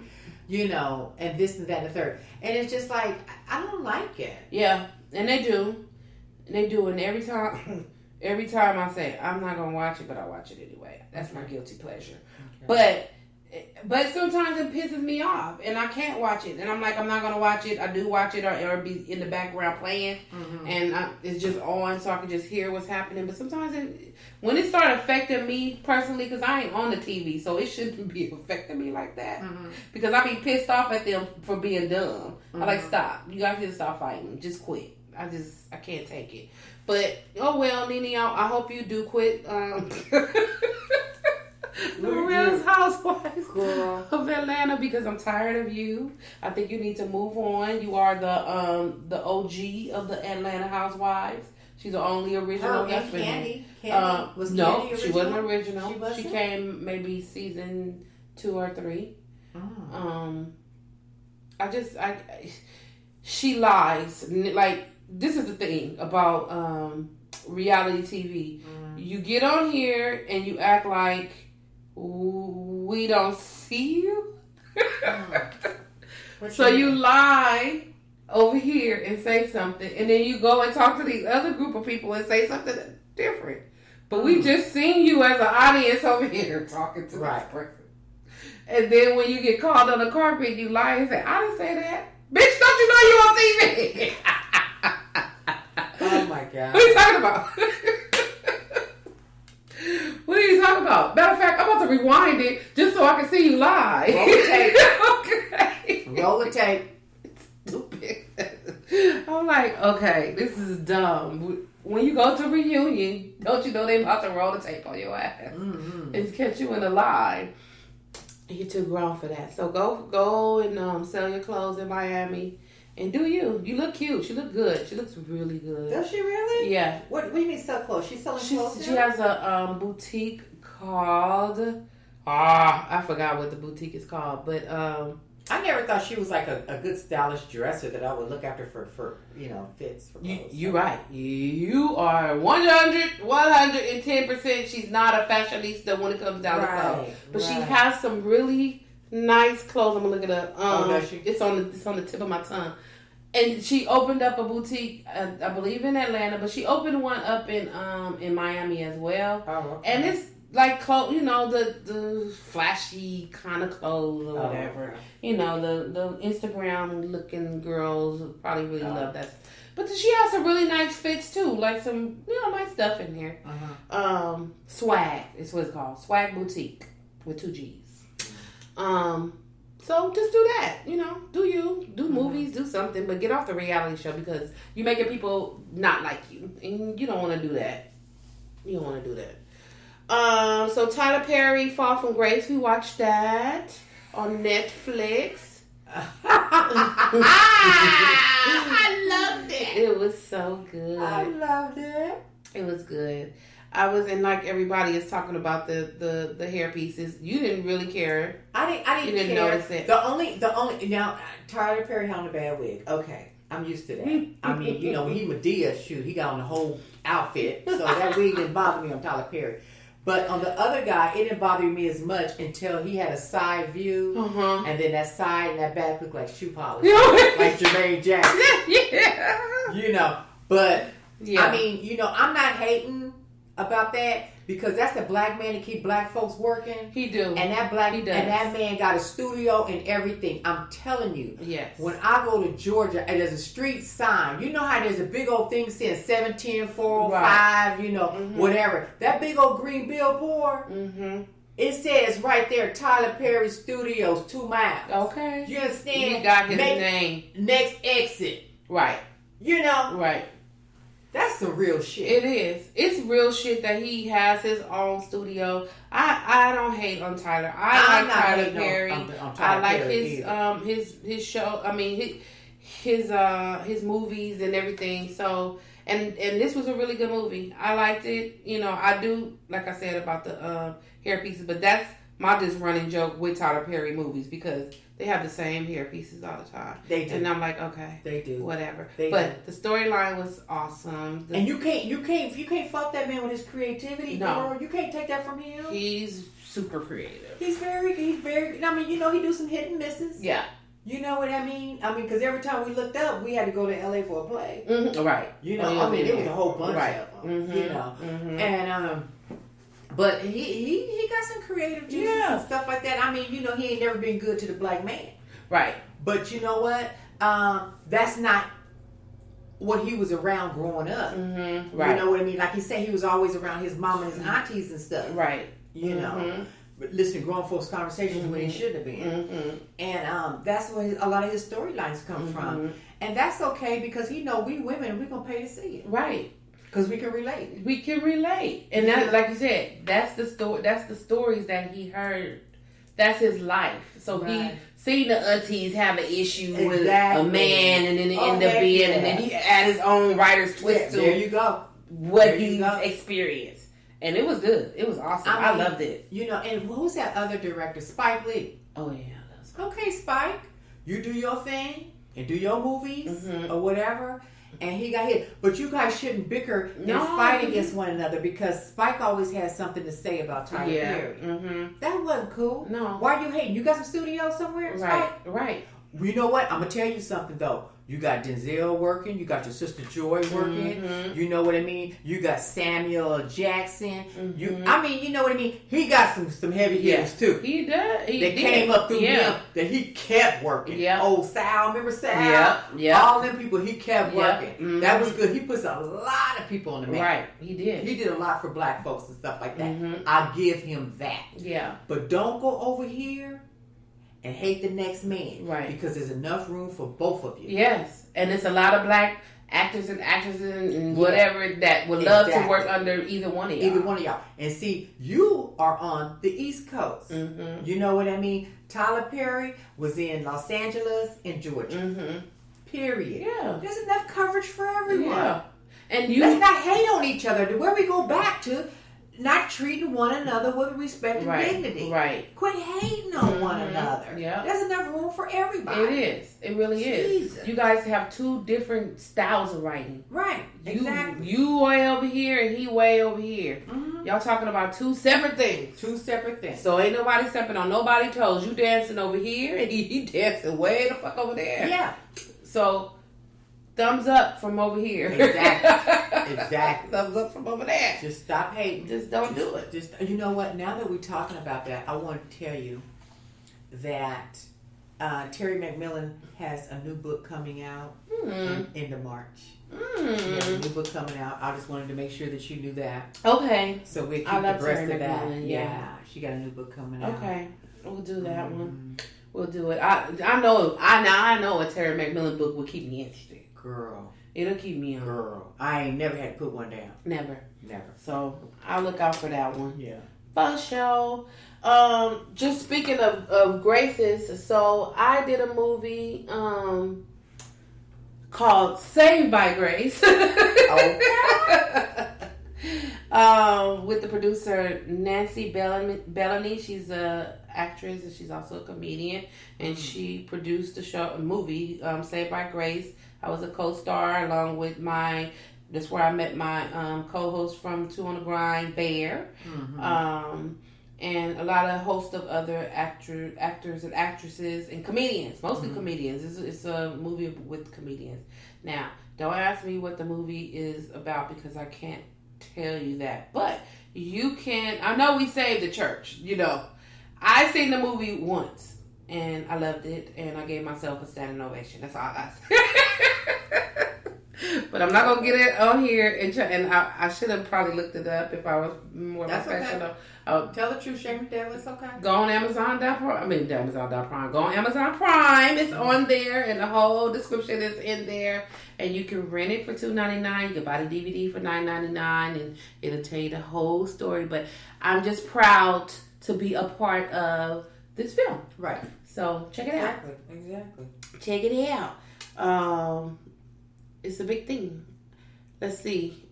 you know, and this and that and the third. And it's just like, I don't like it. Yeah, and they do. They do, and every time I say, I'm not going to watch it, but I watch it anyway. That's my guilty pleasure. Okay. But sometimes it pisses me off, and I can't watch it. And I'm like, I'm not going to watch it. I do watch it, or be in the background playing, and it's just on so I can just hear what's happening. But sometimes when it started affecting me personally, because I ain't on the TV, so it shouldn't be affecting me like that. Because I be pissed off at them for being dumb. I like, stop. You guys need to stop fighting. Just quit. I can't take it. But, oh well, Nene, I hope you do quit. Real Housewives of Atlanta, because I'm tired of you. I think you need to move on. You are the OG of the Atlanta Housewives. She's the only original. Candy was no, Candy she wasn't original. She wasn't? She came maybe season 2 or 3. She lies. Like, this is the thing about reality TV. You get on here and you act like we don't see you. So you lie over here and say something, and then you go and talk to these other group of people and say something different. But we just seen you as an audience over here talking to this person. And then when you get called on the carpet, you lie and say, I didn't say that. Bitch, don't you know you on TV? Oh my God. What are you talking about? What are you talking about? Matter of fact, I'm about to rewind it just so I can see you lie. Roll the tape. Okay. Roll the tape. Stupid. I'm like, okay, this is dumb. When you go to a reunion, don't you know they about to roll the tape on your ass and catch you in a lie? You're too grown for that. So go and sell your clothes in Miami and do you. You look cute. She look good. She looks really good. Does she really? Yeah. What do you mean sell clothes? She's selling clothes. She has a boutique called I forgot what the boutique is called, but I never thought she was like a good stylish dresser that I would look after for fits for clothes. You're right. You are 110%. She's not a fashionista when it comes down to clothes, but she has some really nice clothes. I'm gonna look it up. Does she? It's on the tip of my tongue. And she opened up a boutique, I believe in Atlanta, but she opened one up in Miami as well. Oh, okay. And it's like clothes, the flashy kind of clothes or whatever. Okay. The Instagram looking girls probably really love that. But she has some really nice fits too, like some nice stuff in here. Swag is what it's called, Swag Boutique with 2 G's. So just do that, do movies, do something, but get off the reality show because you're making people not like you, and you don't want to do that. You don't want to do that. So Tyler Perry, Fall from Grace, we watched that on Netflix. I loved it. It was so good. I loved it. It was good. I was in like everybody is talking about the hair pieces. You didn't really care. I didn't care. Notice it. The only now Tyler Perry had on a bad wig. Okay, I'm used to that. I mean, when he Medea shoot, he got on the whole outfit, so that wig didn't bother me on Tyler Perry. But on the other guy, it didn't bother me as much until he had a side view, and then that side and that back looked like shoe polish, like Jermaine Jackson. Yeah. But I mean, I'm not hating about that because that's the black man to keep black folks working. He do, and that man got a studio and everything. I'm telling you. Yes. When I go to Georgia and there's a street sign, you know how there's a big old thing saying 710 405, whatever. That big old green billboard. Mm-hmm. It says right there, Tyler Perry Studios, 2 miles. Okay. You understand? He got his name. Next exit. Right. Right. That's some real shit. It is. It's real shit that he has his own studio. I don't hate on Tyler. I like Tyler Perry. I like his show. I mean his movies and everything. So and this was a really good movie. I liked it. I do like I said about the hair pieces, but that's my just running joke with Tyler Perry movies because they have the same hair pieces all the time. They do. And I'm like, okay. They do. Whatever. They but the storyline was awesome. And you can't fuck that man with his creativity. No. Girl. You can't take that from him. He's super creative. He's very, I mean, he do some hit and misses. Yeah. You know what I mean? Because every time we looked up, we had to go to LA for a play. Mm-hmm. Right. There was a whole bunch of them. Mm-hmm. And, but he got some creative juices and stuff like that. I mean, he ain't never been good to the black man. Right. But you know what? That's not what he was around growing up. Mm-hmm. Right. You know what I mean? Like he said, he was always around his mom and his aunties and stuff. Right. You know. But listening to grown folks' conversations when he shouldn't have been. Mm-hmm. And that's where a lot of his storylines come from. And that's okay because we women, we're going to pay to see it. Right. Because we can relate. We can relate. And that, like you said, that's the story. That's the stories that he heard. That's his life. So he seen the aunties have an issue with a man and then it ended up being, and then he add his own writer's twist to there you go. What he experienced. And it was good. It was awesome. I loved it. And what was that other director? Spike Lee. Oh, yeah. Okay, Spike. You do your thing and do your movies or whatever. And he got hit. But you guys shouldn't bicker and fight against one another because Spike always has something to say about Tyler Perry. Mm-hmm. That wasn't cool. No. Why are you hating? You got some studios somewhere? Right, right. You know what? I'm going to tell you something, though. You got Denzel working. You got your sister Joy working. Mm-hmm. You know what I mean? You got Samuel Jackson. Mm-hmm. I mean, you know what I mean? He got some heavy hitters, too. He does. They came up through him that he kept working. Yeah. Old Sal. Remember Sal? Yeah. Yeah. All them people, he kept working. Mm-hmm. That was good. He puts a lot of people on the map. Right. He did. He did a lot for black folks and stuff like that. Mm-hmm. I give him that. Yeah. But don't go over here and hate the next man. Right. Because there's enough room for both of you. Yes. And it's a lot of black actors and actresses and whatever that would love to work under either one of y'all. Either one of y'all. And see, you are on the East Coast. Mm-hmm. You know what I mean? Tyler Perry was in Los Angeles and Georgia. Mm-hmm. Period. Yeah. There's enough coverage for everyone. Yeah. And let's not hate on each other. Where we go back to not treating one another with respect and dignity. Right. Quit hating on one another. Yeah. There's enough room for everybody. It is. It really is. You guys have two different styles of writing. Right. Exactly. You way over here and he way over here. Mm-hmm. Y'all talking about two separate things. Two separate things. So ain't nobody stepping on nobody's toes. You dancing over here and he dancing way the fuck over there. Yeah. So thumbs up from over here. Exactly. Thumbs up from over there. Just stop hating. Just don't do it. Just you know what? Now that we're talking about that, I want to tell you that Terry McMillan has a new book coming out end of March. She has a new book coming out. I just wanted to make sure that you knew that. Okay. So we keep abreast of that. Yeah. She got a new book coming out. Okay. We'll do that one. We'll do it. I know a Terry McMillan book will keep me interested. Girl. It'll keep me on. Girl. I ain't never had to put one down. Never. Never. So I'll look out for that one. Yeah. For sure. Just speaking of graces, so I did a movie called Saved by Grace. With the producer Nancy Bellamy. She's a actress and she's also a comedian, and she produced a movie, Saved by Grace. I was a co-star along with that's where I met my co-host from Two on the Grind, Bear. Mm-hmm. And a lot of hosts of other actors and actresses and comedians, mostly comedians. It's a movie with comedians. Now, don't ask me what the movie is about because I can't tell you that. But you can. I know we saved the church. I seen the movie once and I loved it, and I gave myself a standing ovation. That's all I said. But I'm not gonna get it on here, and I should have probably looked it up if I was more professional. Okay. Tell the truth, shame the devil. It's okay. Go on Amazon.Prime. Go on Amazon Prime. It's on there, and the whole description is in there. And you can rent it for $2.99. You can buy the DVD for $9.99, and it'll tell you the whole story. But I'm just proud to be a part of this film. Right. So check it out. Exactly. Check it out. It's a big thing. Let's see.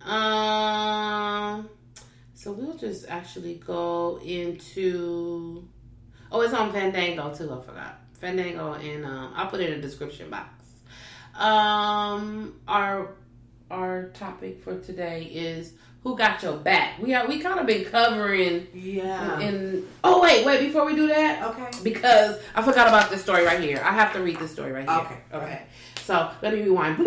So we'll just actually go into... Oh, it's on Fandango too. I forgot. Fandango, and I'll put it in the description box. Our topic for today is who got your back. We kind of been covering. Yeah. Oh wait, before we do that. Okay. Because I forgot about this story right here. I have to read this story right here. Okay. So let me rewind.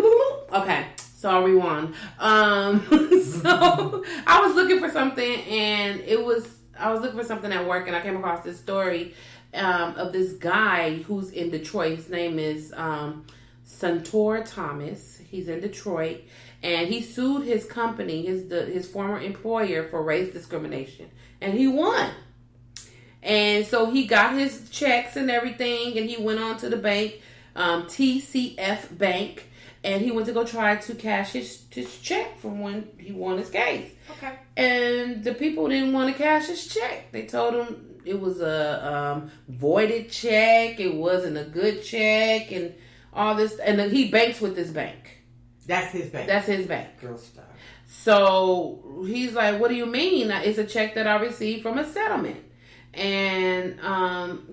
Okay. So I'll rewind. So I was looking for something, and I was looking for something at work, and I came across this story of this guy who's in Detroit. His name is Santor Thomas. He's in Detroit, and he sued his company, his former employer, for race discrimination, and he won. And so he got his checks and everything, and he went on to the bank, TCF Bank, and he went to go try to cash his check from when he won his case. Okay. And the people didn't want to cash his check. They told him it was a voided check. It wasn't a good check, and all this. And then he banks with this bank. That's his bank. That's his bank. Girl star. So he's like, "What do you mean? It's a check that I received from a settlement." And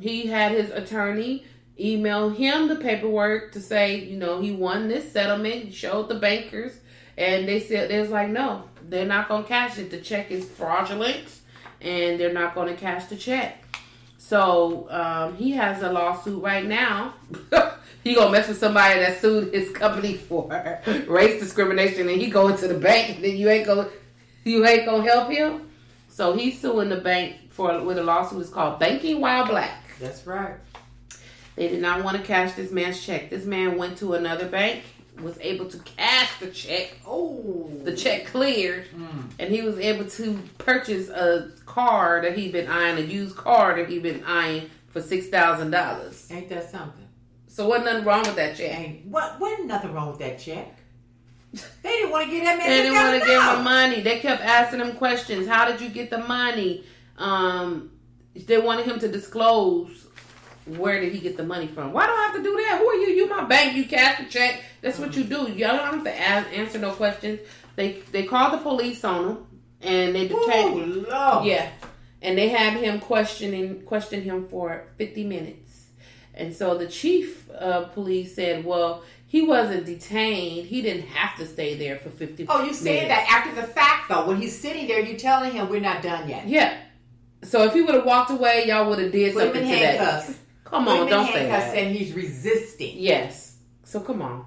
he had his attorney email him the paperwork to say, he won this settlement. He showed the bankers, and they was like, no, they're not going to cash it. The check is fraudulent, and they're not going to cash the check. So he has a lawsuit right now. He gonna mess with somebody that sued his company for race discrimination, and he go into the bank, and then you ain't gonna help him. So he's suing the bank with a lawsuit. It's called Banking While Black. That's right. They did not want to cash this man's check. This man went to another bank, was able to cash the check. Oh, the check cleared, and he was able to purchase a car that he'd been eyeing, a used car that he'd been eyeing for $6,000. Ain't that something? So wasn't nothing wrong with that check. Wasn't nothing wrong with that check. They didn't want to get that man. They didn't want to give him money. They kept asking him questions. How did you get the money? They wanted him to disclose where did he get the money from. Why do I have to do that? Who are you? You my bank. You cash the check. That's what you do. Y'all don't have to answer no questions. They called the police on him, and they detained. Oh, Lord. Yeah, and they had him question him for 50 minutes. And so the chief of police said, well, he wasn't detained. He didn't have to stay there for 50 minutes. Oh, you said that after the fact, though. When he's sitting there, you're telling him we're not done yet. Yeah. So if he would have walked away, y'all would have did something to that. Come on, don't say that. And he's resisting. Yes. So come on.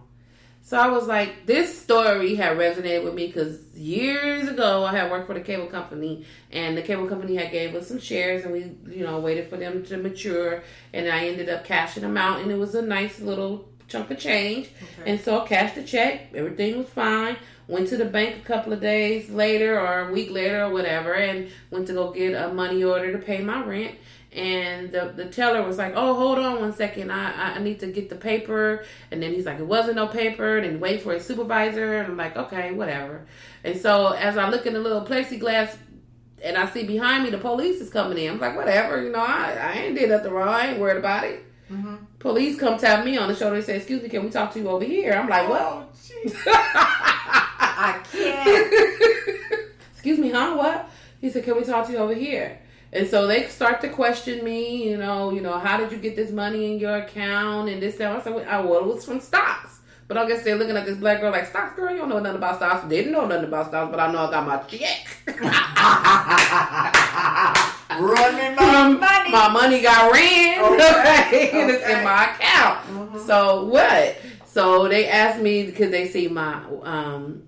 So I was like, this story had resonated with me because years ago I had worked for the cable company, and the cable company had gave us some shares, and we, waited for them to mature, and I ended up cashing them out, and it was a nice little chunk of change. Okay. And so I cashed the check. Everything was fine. Went to the bank a couple of days later or a week later or whatever, and went to go get a money order to pay my rent. And the teller was like, oh, hold on 1 second. I need to get the paper. And then he's like, it wasn't no paper. And then wait for his supervisor. And I'm like, okay, whatever. And so as I look in the little plexiglass and I see behind me the police is coming in, I'm like, whatever. You know, I ain't did nothing wrong. I ain't worried about it. Mm-hmm. Police come tap me on the shoulder and say, excuse me, can we talk to you over here? I'm like, well, I can't. Excuse me, huh? What? He said, can we talk to you over here? And so they start to question me, you know, how did you get this money in your account and this, that. I said, well, it was from stocks. But I guess they're looking at this black girl like, stocks, girl, you don't know nothing about stocks. Didn't know nothing about stocks, but I know I got my check. Running my money. My money got ran. Okay. And it's in my account. Mm-hmm. So what? So they asked me because they see my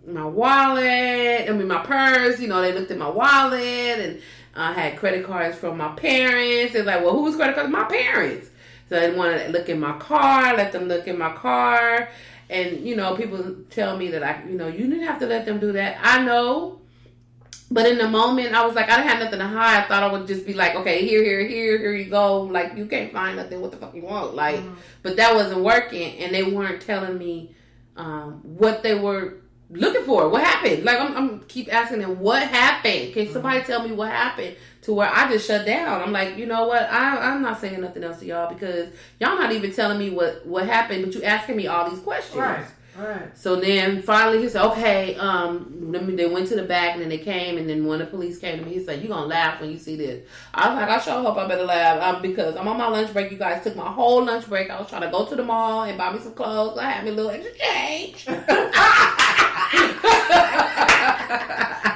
wallet, my purse. You know, they looked at my wallet and I had credit cards from my parents. They're like, well, whose credit cards? My parents. So they wanted to look in my car, let them look in my car. And, you know, people tell me that, you didn't have to let them do that. I know. But in the moment, I was like, I didn't have nothing to hide. I thought I would just be like, okay, here you go. Like, you can't find nothing. What the fuck you want? Like, But that wasn't working. And they weren't telling me what they were looking for. What happened? Like, I'm keep asking them, what happened? Can somebody tell me what happened? To where I just shut down. I'm like, you know what? I'm not saying nothing else to y'all because y'all not even telling me what happened, but you asking me all these questions. Right. So then finally he said, okay, they went to the back and then they came and then when the police came to me, he said, you gonna laugh when you see this. I was like, I sure hope I better laugh because I'm on my lunch break. You guys took my whole lunch break. I was trying to go to the mall and buy me some clothes. I had me a little extra change.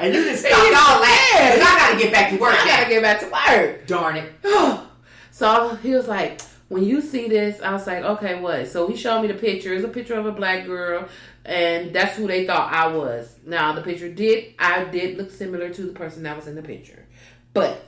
And you just stopped all that. Because I got to get back to work. I got to get back to work. Darn it. So he was like, when you see this, I was like, okay, what? So he showed me the picture. It's a picture of a black girl, and that's who they thought I was. Now, the picture I did look similar to the person that was in the picture. But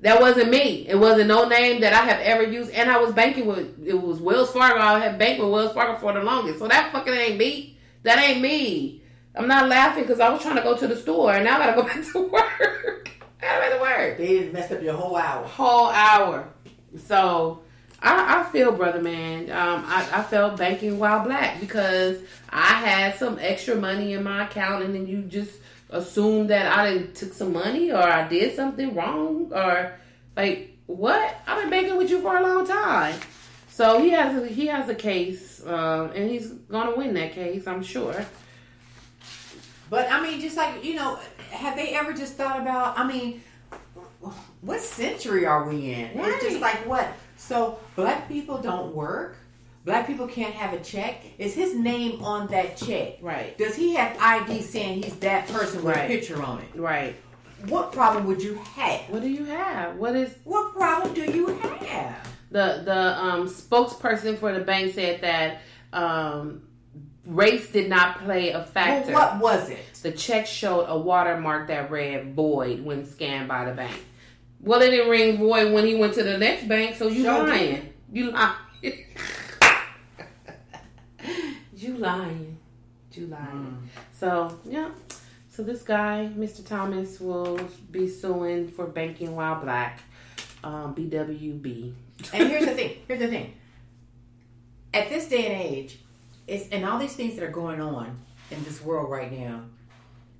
that wasn't me. It wasn't no name that I have ever used, and I was banking with, it was Wells Fargo. I had banked with Wells Fargo for the longest. So that fucking ain't me. That ain't me. I'm not laughing because I was trying to go to the store, and now I got to go back to work. I got to go back to work. They didn't mess up your whole hour. Whole hour. So I feel, brother man, I felt banking while black because I had some extra money in my account and then you just assumed that I didn't took some money or I did something wrong or like what? I've been banking with you for a long time. So he has a case and he's gonna win that case, I'm sure. But I mean, just like, have they ever just thought about, what century are we in? Right. It's just like what? So black people don't work. Black people can't have a check. Is his name on that check? Right. Does he have ID saying he's that person with a picture on it? Right. What problem would you have? What do you have? What problem do you have? The spokesperson for the bank said that race did not play a factor. Well, what was it? The check showed a watermark that read void when scanned by the bank. Well, it didn't ring void when he went to the next bank, so you lying. You lying. You lying. So, yeah. So this guy, Mr. Thomas, will be suing for banking while black. BWB. And here's the thing. At this day and age, and all these things that are going on in this world right now,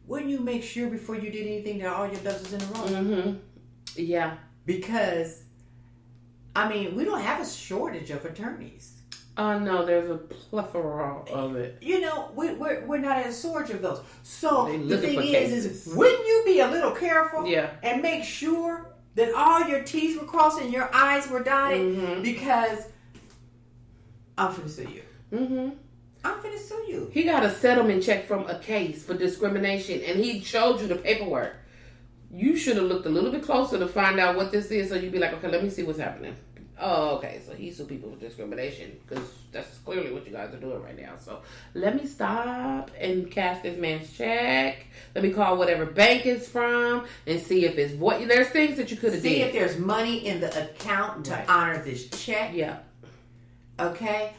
wouldn't you make sure before you did anything that all your ducks was in a row? Mm-hmm. Yeah. Because, we don't have a shortage of attorneys. No, there's a plethora of it. We're not at a shortage of those. So the thing is, wouldn't you be a little careful? Yeah. And make sure that all your T's were crossed and your I's were dotted? Mm-hmm. Because I'm finna sue you. Mm-hmm. I'm finna sue you. He got a settlement check from a case for discrimination, and he showed you the paperwork. You should have looked a little bit closer to find out what this is, so you'd be like, okay, let me see what's happening. Oh, okay, so he sued people for discrimination, because that's clearly what you guys are doing right now. So let me stop and cash this man's check. Let me call whatever bank it's from and see if it's void. There's things that you could have did. See if there's money in the account to honor this check. Yeah. Okay?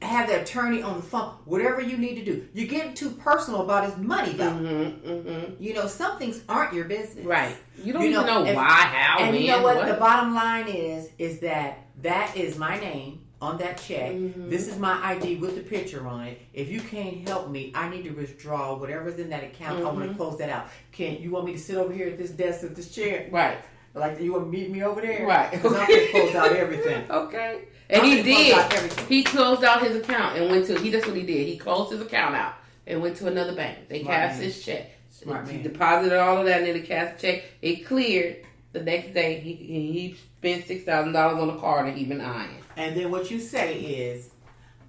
have the attorney on the phone. Whatever you need to do. You're getting too personal about his money, though. You know, some things aren't your business. Right. You don't even know why, how, and when. You know what? The bottom line is that is my name on that check. This is my ID with the picture on it. If you can't help me, I need to withdraw whatever's in that account. I want to close that out. You want me to sit over here at this desk, at this chair? Right. Like, you want to meet me over there? Right. Because I'm going to close out everything. Okay. And he did. He closed out his account and went to, that's what he did. He closed his account out and went to another bank. They cashed his check. He deposited all of that and then they cashed the check. It cleared. The next day, he spent $6,000 on a card and he been eyeing. And then what you say is,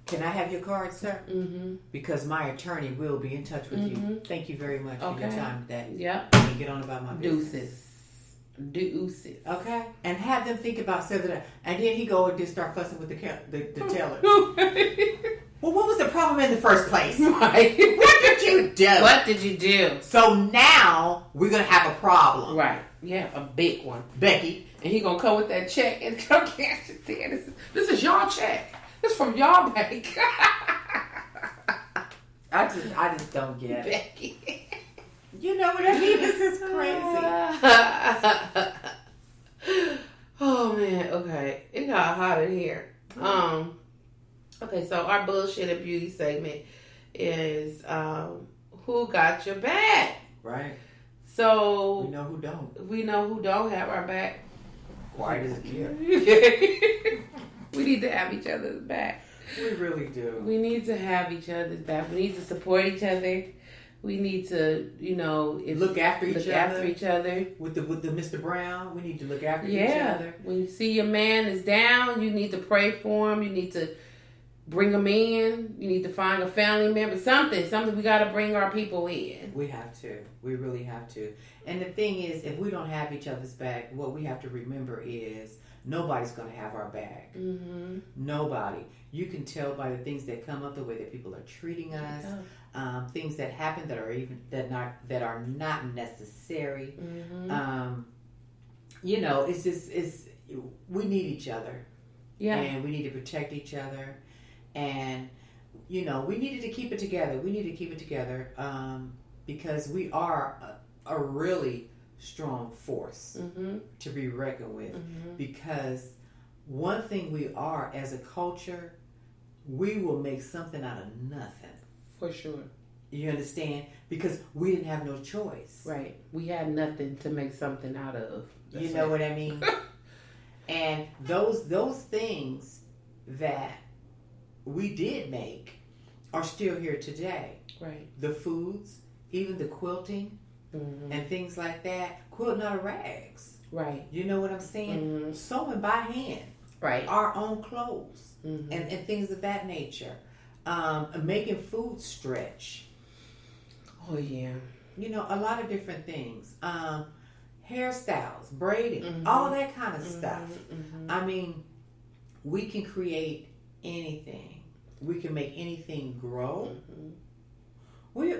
can I have your card, sir? Because my attorney will be in touch with you. Thank you very much for your time today. Yep. And get on about my business. Deuces. Okay. And have them think about something. And then he go and just start fussing with the teller. Well, what was the problem in the first place? Right. What did you do? What did you do? So now we're going to have a problem. Right. Yeah, a big one. Becky. And he going to come with that check and come cash it there. This is y'all check. This from y'all bank. I just don't get it. Becky. You know what I mean? This is crazy. Oh man, okay. It got hot in here. Okay, so our bullshit and beauty segment is who got your back? Right. So we know who don't. We know who don't have our back. Quiet as a kid. We need to have each other's back. We really do. We need to have each other's back. We need to support each other. We need to, look after each other. With the Mr. Brown, we need to look after each other. When you see your man is down, you need to pray for him. You need to bring him in. You need to find a family member. Something. We got to bring our people in. We have to. We really have to. And the thing is, if we don't have each other's back, what we have to remember is nobody's going to have our back. Nobody. You can tell by the things that come up, the way that people are treating us, things that happen that are not necessary. It's we need each other. Yeah. And we need to protect each other. And we needed to keep it together. We need to keep it together because we are a really strong force to be reckoned with. Because one thing we are as a culture, we will make something out of nothing. For sure. You understand? Because we didn't have no choice. Right. We had nothing to make something out of. You know what I mean? And those things that we did make are still here today. Right. The foods, even the quilting and things like that. Quilting out of rags. Right. You know what I'm saying? Sewing by hand. Right. Our own clothes and things of that nature. Making food stretch. Oh, yeah. A lot of different things. Hairstyles, braiding, all that kind of stuff. I mean, we can create anything. We can make anything grow. We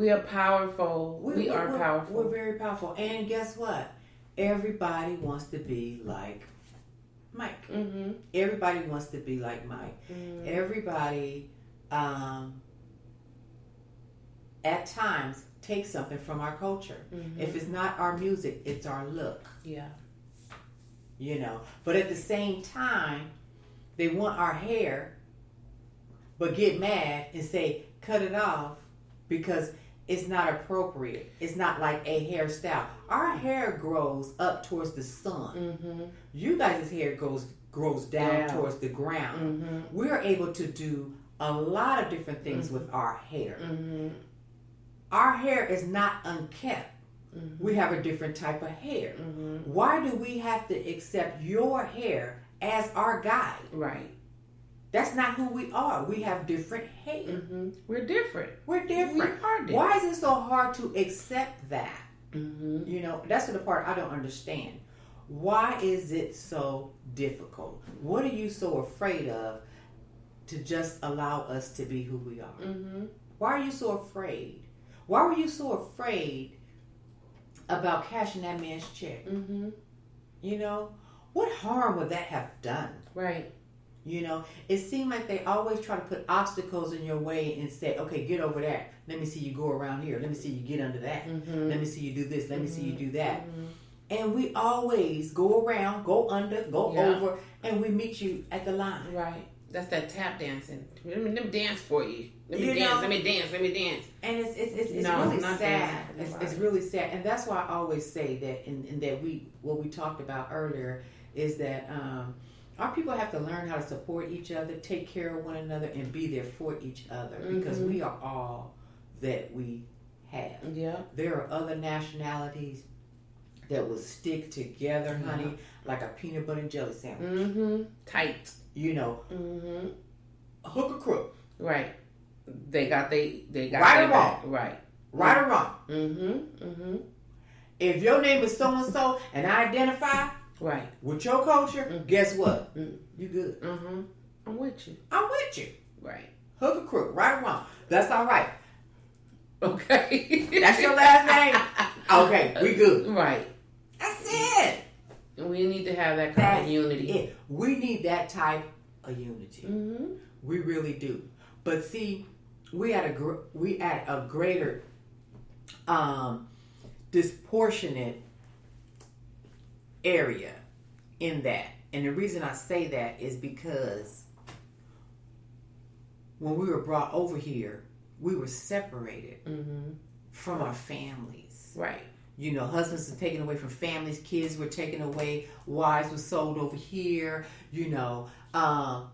are powerful. We are powerful. We're very powerful. And guess what? Everybody wants to be like Mike. Everybody wants to be like Mike. Everybody, at times, takes something from our culture. If it's not our music, it's our look. Yeah. But at the same time, they want our hair, but get mad and say, cut it off because it's not appropriate. It's not like a hairstyle. Our hair grows up towards the sun. You guys' hair grows down towards the ground. We're able to do a lot of different things with our hair. Our hair is not unkept. We have a different type of hair. Why do we have to accept your hair as our guide? Right. That's not who we are. We have different hair. We're different. We're different. We are different. Why is it so hard to accept that? That's the part I don't understand. Why is it so difficult? What are you so afraid of to just allow us to be who we are? Why are you so afraid? Why were you so afraid about cashing that man's check? What harm would that have done? Right. You know, it seemed like they always try to put obstacles in your way and say, okay, get over that. Let me see you go around here. Let me see you get under that. Let me see you do this. Let me see you do that. And we always go around, go under, go over, and we meet you at the line. Right. That's that tap dancing. Let me dance for you. Let me You dance. know? Let me dance. Let me dance. And it's No, really not sad. dancing. It's really sad. And that's why I always say that, and that what we talked about earlier is that our people have to learn how to support each other, take care of one another, and be there for each other because we are all that we have. Yeah. There are other nationalities that will stick together, honey, like a peanut butter and jelly sandwich. Tight. You know, hook or crook. Right. They got right their or wrong. back. Right. Right or wrong. If your name is so and so, and I identify right with your culture, guess what? You good. I'm with you. I'm with you. Right. Hook or crook, right or wrong. That's all right. Okay. That's your last name? Okay, we good. Right. That's it. We need to have that kind of unity. We need that type of unity. We really do. But see, we at a greater disproportionate area in that. And the reason I say that is because when we were brought over here, we were separated from our families. Right. You know, husbands were taken away from families, kids were taken away, wives were sold over here. You know,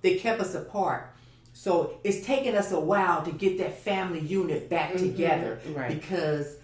they kept us apart. So it's taken us a while to get that family unit back together, right? Because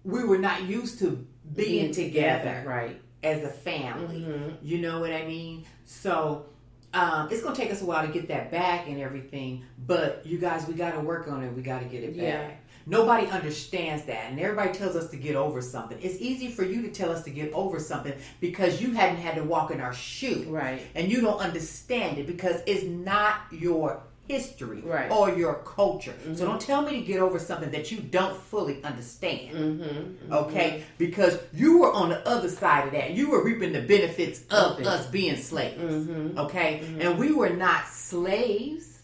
we were not used to being together, right, as a family. You know what I mean? So it's gonna take us a while to get that back and everything. But you guys, we got to work on it. We got to get it back. Yeah. Nobody understands that, and everybody tells us to get over something. It's easy for you to tell us to get over something because you hadn't had to walk in our shoe, right? And you don't understand it because it's not your history, right, or your culture. So don't tell me to get over something that you don't fully understand, okay? Because you were on the other side of that. You were reaping the benefits of us being slaves, okay? And we were not slaves.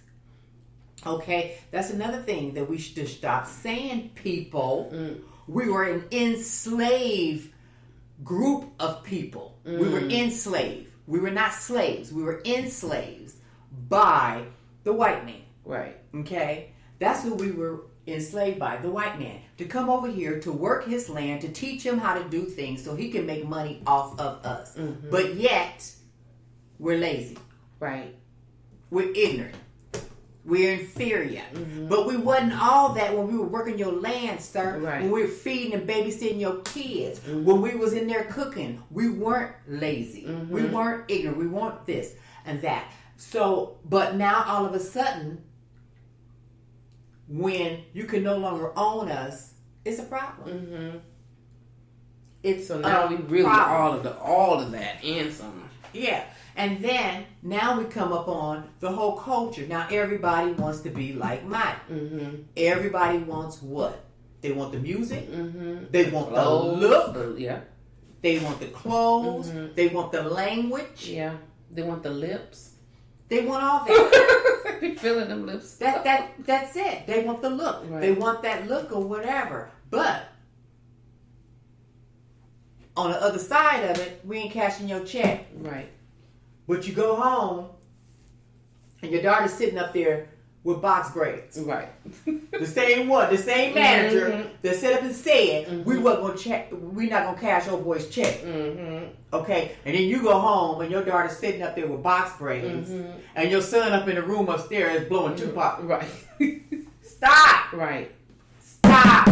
Okay, that's another thing that we should stop saying, people. We were an enslaved group of people. We were enslaved. We were not slaves. We were enslaved by the white man. Right. Okay, that's who we were enslaved by, the white man. To come over here to work his land, to teach him how to do things so he can make money off of us. But yet, we're lazy. Right. We're ignorant. We're inferior. But we wasn't all that when we were working your land, sir. Right. When we were feeding and babysitting your kids. When we was in there cooking. We weren't lazy. We weren't ignorant. We weren't this and that. So, but now all of a sudden, when you can no longer own us, it's a problem. It's so now we really problem. all of that and some. Yeah. And then, now we come up on the whole culture. Now, everybody wants to be like Mike. Everybody wants what? They want the music. They want the look. Yeah. They want the clothes. They want the language. Yeah. They want the lips. They want all that. Be feeling them lips. That's it. They want the look. Right. They want that look or whatever. But on the other side of it, we ain't cashing your check. Right. But you go home, and your daughter's sitting up there with box braids. Right. The same one, the same manager that set up and said, we wasn't gonna check, we not gonna cash old boy's check. Okay, and then you go home, and your daughter's sitting up there with box braids, and your son up in the room upstairs blowing Tupac. Right. Stop. Right. Stop.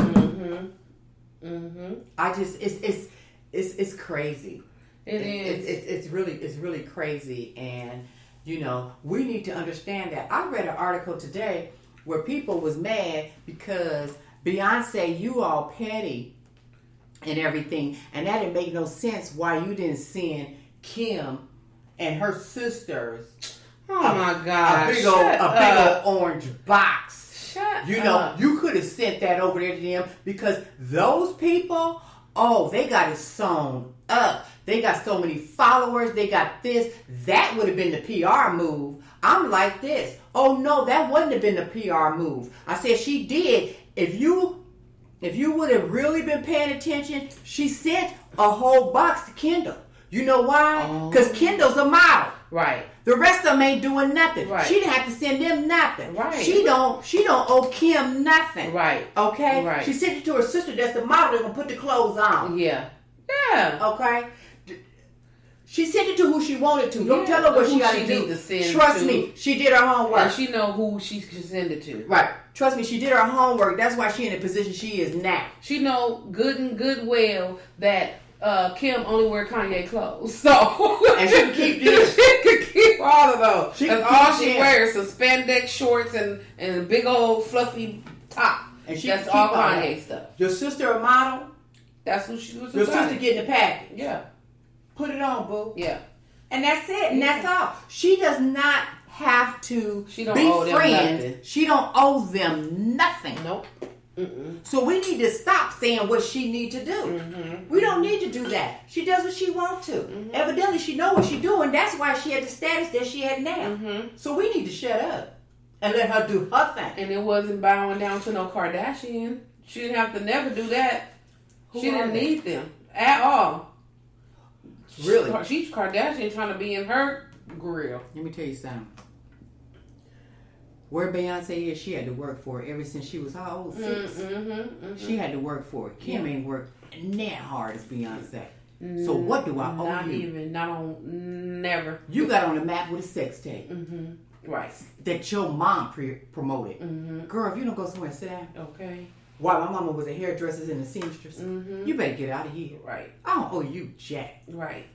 I just, it's crazy. It's really crazy, and you know, we need to understand that. I read an article today where people was mad because Beyonce, you all petty and everything, and that didn't make no sense why you didn't send Kim and her sisters my God, a big old orange box. Shut you know, you could have sent that over there to them because those people, oh, they got it sewn up. They got so many followers. They got this. That would have been the PR move. I'm like this. Oh no, that wouldn't have been the PR move. I said she did. If you would have really been paying attention, she sent a whole box to Kendall. You know why? Because Kendall's a model. Right. The rest of them ain't doing nothing. Right. She didn't have to send them nothing. Right. She don't owe Kim nothing. Right. Okay? Right. She sent it to her sister that's the model that's gonna put the clothes on. Yeah. Yeah. Okay? She sent it to who she wanted to. Don't Yeah, tell her what who she got she to do. need to send Trust to. me, she did her homework. And she know who she should send it to. Right. Trust me, she did her homework. That's why she in the position she is now. She know good and good well that Kim only wear Kanye clothes. So And she can keep this. She can keep all of those. She That's can all keep she them. wears, some spandex shorts and a big old fluffy top. And she That's can all keep all Kanye that. stuff. Your sister a model. That's what she was Your about. sister getting the package. Yeah. Put it on, boo. Yeah. And that's it. And that's all. She does not have to She don't be owe them friends. nothing. She don't owe them nothing. Nope. Mm-mm. So we need to stop saying what she need to do. Mm-hmm. We don't need to do that. She does what she wants to. Mm-hmm. Evidently, she know what she's doing. That's why she had the status that she had now. Mm-hmm. So we need to shut up and let her do her thing. And it wasn't bowing down to no Kardashian. She didn't have to never do that. Who She are didn't they? need them at all. Really? She's Kardashian trying to be in her grill. Let me tell you something. Where Beyonce is, she had to work for it ever since she was how old? 6? Mm-hmm. She had to work for it. Kim ain't worked that hard as Beyonce. Mm-hmm. So what do I owe Not you? even. Not on. Never. You got on the map with a sex tape Mm-hmm. Right. that your mom promoted. Mm-hmm. Girl, if you don't go somewhere and sit down. Okay. While my mama was a hairdresser and a seamstress, Mm-hmm. you better get out of here. Right. I don't owe you jack. Right.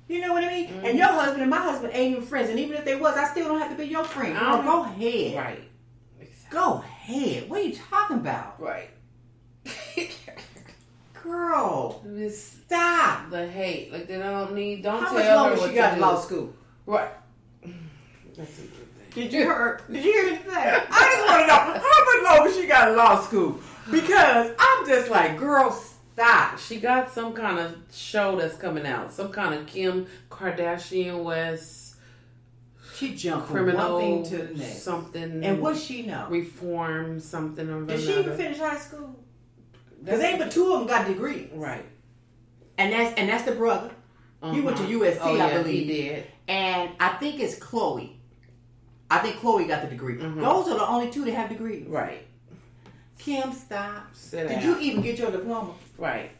You know what I mean? Mm-hmm. And your husband and my husband ain't even friends. And even if they was, I still don't have to be your friend. Girl, go ahead. Right. Go ahead. What are you talking about? Right. Girl, This stop. the hate. Like they don't need. Don't How much tell her longer what she got to in do. law school? Right. That's a good thing. Did you hear anything? I just want to know how much longer she got in law school. Because I'm just like, girl, stop. She got some kind of show that's coming out. Some kind of Kim Kardashian West She jumped from criminal one thing to the next. something. And what she know? Reform something or Did she another. even finish high school? Because ain't but 2 of them got degrees. Right. And that's the brother. He went to USC, Oh, I yeah, believe. he did. And I think it's Chloe. I think Chloe got the degree. Mhm. Those are the only 2 that have degrees. Right. Kim, stop. Sit Did down. you even get your diploma? Right.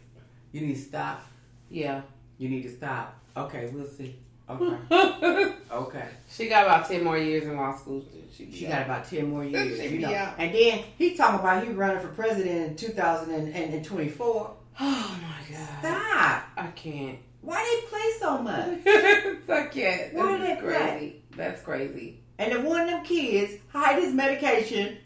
You need to stop. Yeah. You need to stop. Okay, we'll see. Okay. Okay. She got about 10 more years in law school. She got about 10 more years, She you know. be out. And then he talking about he running for president in 2024. Oh my God. Stop. I can't. Why they play so much? I can't. Why That's they crazy. play? That's crazy. And if one of them kids hide his medication,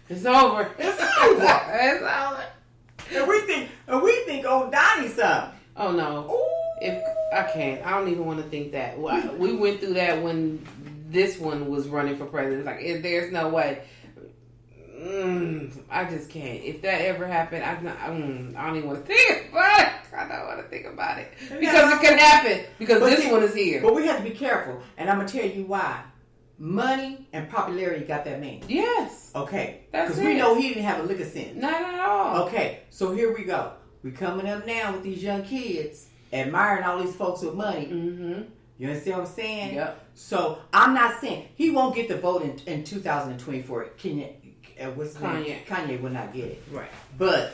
It's over. it's over. It's over. and we think old Donnie's something. Oh no. Ooh. If I can't, I don't even want to think that. We went through that when this one was running for president. Like, there's no way. I just can't. If that ever happened, I don't even want to think about it. I don't want to think about it because it can happen. Because But this see, one is here. But we have to be careful, and I'm gonna tell you why. Money and popularity got that man. Yes, Okay, That's because we it. know he didn't have a lick of sense. not at all. Okay, so here we go. We coming up now with these young kids admiring all these folks with money. Mm-hmm. You understand what I'm saying? Yep. So I'm not saying he won't get the vote in 2024. What's his name? Kanye will not get it. Right. But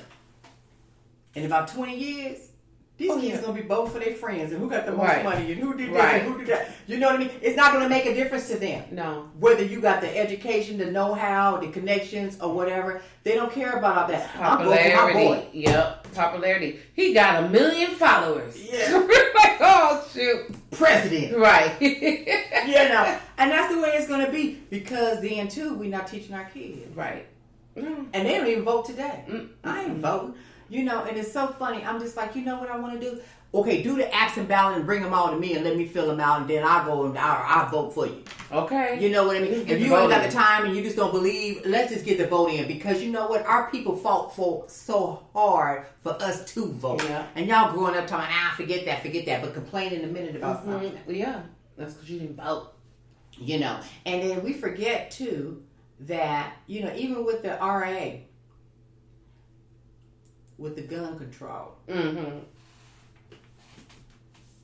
in about 20 years, these Oh, kids yeah. gonna be voting for their friends and who got the most Right. money and who did this Right. and who did that. You know what I mean? It's not gonna make a difference to them. No. Whether you got the education, the know-how, the connections, or whatever, they don't care about all that. I'm voting for my boy. Popularity. Yep. Popularity. He got 1 million followers. Yeah. Like, oh shoot. President. Right. You know, and that's the way it's gonna be because then too, we're not teaching our kids, Right. Mm. and they don't even vote today. Mm. I ain't voting. You know, and it's so funny. I'm just like, you know what I want to do? Okay, do the absent ballot and bring them all to me and let me fill them out, and then I'll go and I'll vote for you. Okay. You know what I mean? If you ain't got the time and you just don't believe, let's just get the vote in, because you know what? Our people fought for so hard for us to vote. Yeah. And y'all growing up talking, forget that, but complaining a minute about something. Yeah, that's because you didn't vote. You know, and then we forget too that, you know, even with the RA, with the gun control,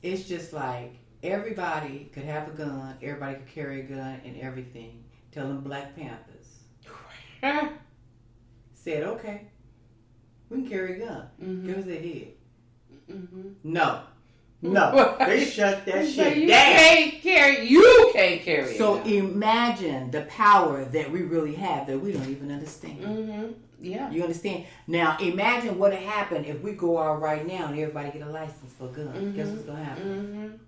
it's just like everybody could have a gun, everybody could carry a gun and everything. Tell them Black Panthers said, okay, we can carry a gun. Guess what they did? No. They shut that shit down. You can't carry it. So imagine the power that we really have that we don't even understand. Yeah. You understand? Now imagine what would happen if we go out right now and everybody get a license for a gun. Guess what's gonna happen?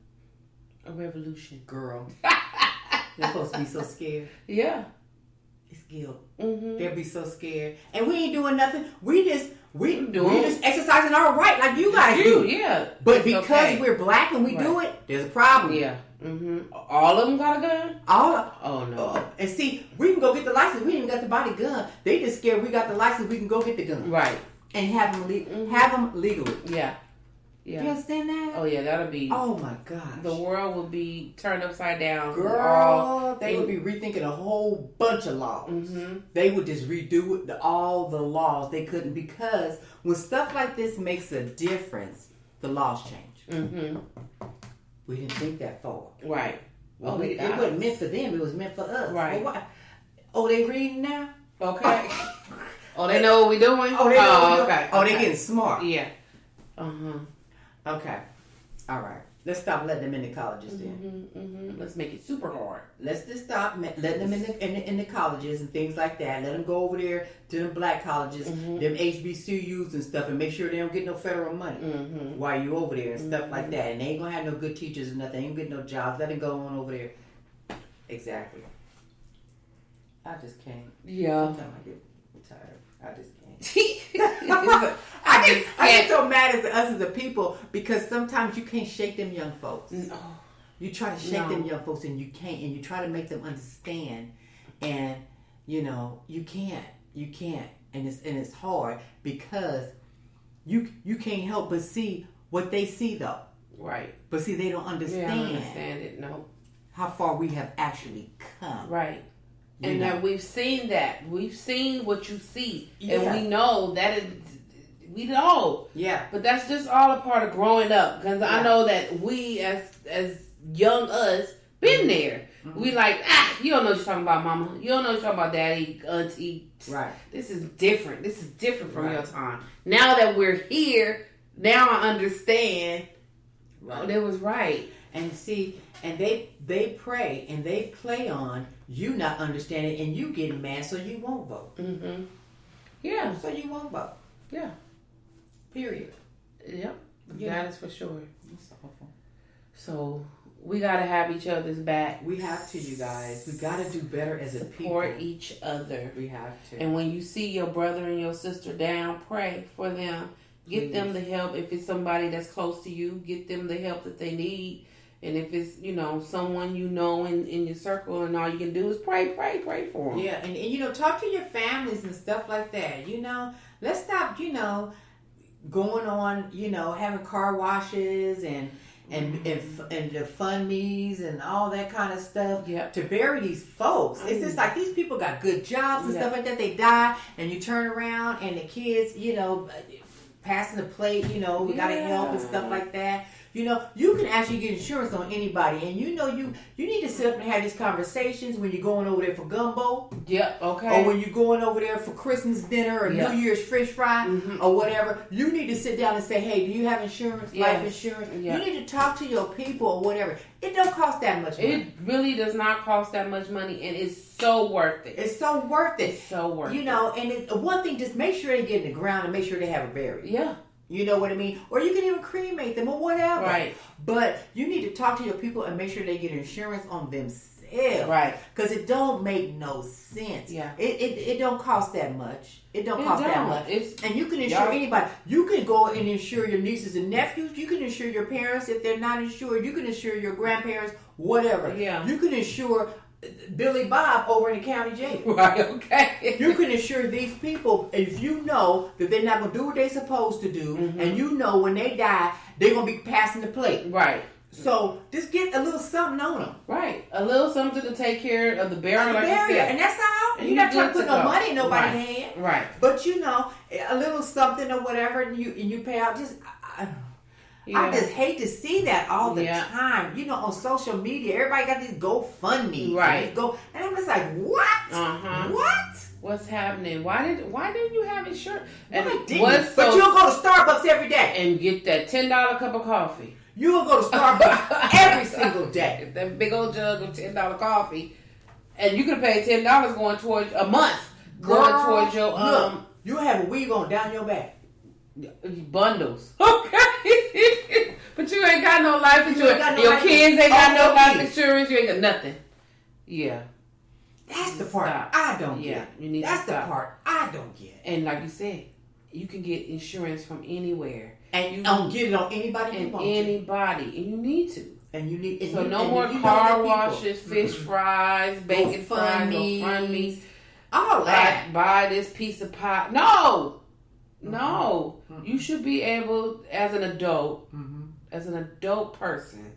A revolution. Girl. They're supposed to be so scared. Yeah. It's guilt. They'll be so scared. And we ain't doing nothing. We just exercising our right like you guys do. Yeah. But because we're black and we do it, there's a problem. Yeah. All of them got a gun? Oh, no. And see, we can go get the license. We ain't even got to buy the gun. They just scared we got the license. We can go get the gun. Right. And have them legally. Yeah. Yeah. You understand that? Oh, yeah, that'll be... Oh, my gosh. The world will be turned upside down. Girl, they would be rethinking a whole bunch of laws. They would just redo all the laws. They couldn't, because when stuff like this makes a difference, the laws change. We didn't think that far. Right. It wasn't meant for them. It was meant for us. Right. Oh, they reading now? Okay. Oh, they know what we're doing? Oh, they know what we're doing. Okay. Oh, they getting smart. Yeah. Okay. All right. Let's stop letting them in the colleges then. Let's make it super hard. Let's just stop letting them in the colleges and things like that. Let them go over there to the black colleges, them HBCUs and stuff, and make sure they don't get no federal money while you over there and stuff like that. And they ain't gonna have no good teachers and nothing. They ain't gonna get no jobs. Let them go on over there. Exactly. I just can't. Yeah. Sometimes I get tired. I just can't. I get so mad at us as a people, because sometimes you can't shake them young folks. No. You try to shake them young folks and you can't, and you try to make them understand, and you know you can't, and it's hard, because you can't help but see what they see though. Right. But see, they don't understand. They don't understand it. No. How far we have actually come. Right. And that we've seen that. We've seen what you see. Yeah. And we know that we know. Yeah. But that's just all a part of growing up. Because I know that we, as young us, been there. We like, you don't know what you're talking about, mama. You don't know what you're talking about, daddy, auntie. Right. This is different. This is different from your time. Now that we're here, now I understand. Right. That was right. And see, and they pray and they play on you not understanding, and you getting mad, so you won't vote. Yeah. So you won't vote. Yeah. Period. Yep. Yeah. That is for sure. That's awful. So we gotta have each other's back. We have to, you guys. We gotta do better as a people. Support each other. We have to. And when you see your brother and your sister down, pray for them. Get them the help. If it's somebody that's close to you, get them the help that they need. And if it's, someone in your circle, and all you can do is pray for them. Yeah, and talk to your families and stuff like that. Let's stop, going on, having car washes and the fund me's and all that kind of stuff to bury these folks. It's just like these people got good jobs and stuff like that. They die, and you turn around and the kids, passing the plate, we gotta help and stuff like that. You can actually get insurance on anybody, and you need to sit up and have these conversations when you're going over there for gumbo. Yeah, okay. Or when you're going over there for Christmas dinner or New Year's fish fry or whatever. You need to sit down and say, hey, do you have insurance, life insurance? Yeah. You need to talk to your people or whatever. It don't cost that much money. It really does not cost that much money, and it's so worth it. It's so worth it. It's so worth it. And one thing, just make sure they get in the ground and make sure they have it buried. Yeah. You know what I mean? Or you can even cremate them or whatever. Right. But you need to talk to your people and make sure they get insurance on themselves. hell. Right. Because it don't make no sense. Yeah. It don't cost that much. It don't cost that much. And you can insure y'all- anybody. You can go and insure your nieces and nephews. You can insure your parents if they're not insured. You can insure your grandparents, whatever. Yeah. You can insure Billy Bob over in the county jail. Right, okay. You can insure these people if you know that they're not going to do what they're supposed to do, and you know when they die, they're going to be passing the plate. Right. So just get a little something on them. Right. A little something to take care of the burial, like you said. And that's all. And You're not trying to good put no go. money in nobody's Right. hand. Right. But you know, a little something or whatever, and you pay out. I just hate to see that all the time. You know, on social media, everybody got these GoFundMe. Right. And I'm just like, what? What? What's happening? Why didn't you have insurance? But you'll go to Starbucks every day and get that $10 cup of coffee. You will go to Starbucks every single day. That big old jug of $10 coffee, and you could pay $10 going towards a month. Going towards your look, you have a weave on down your back. Bundles. Okay. But you ain't got no life insurance. Your kids ain't got no life insurance. You ain't got nothing. Yeah. That's the part I don't get. You need That's to stop. the part I don't get. And like you said, you can get insurance from anywhere. And you don't get it on anybody you want anybody. And you need to. And you need so no more car washes, fish fries, bacon fries, GoFundMe. All that. Buy this piece of pie. No. You should be able, as an adult, person,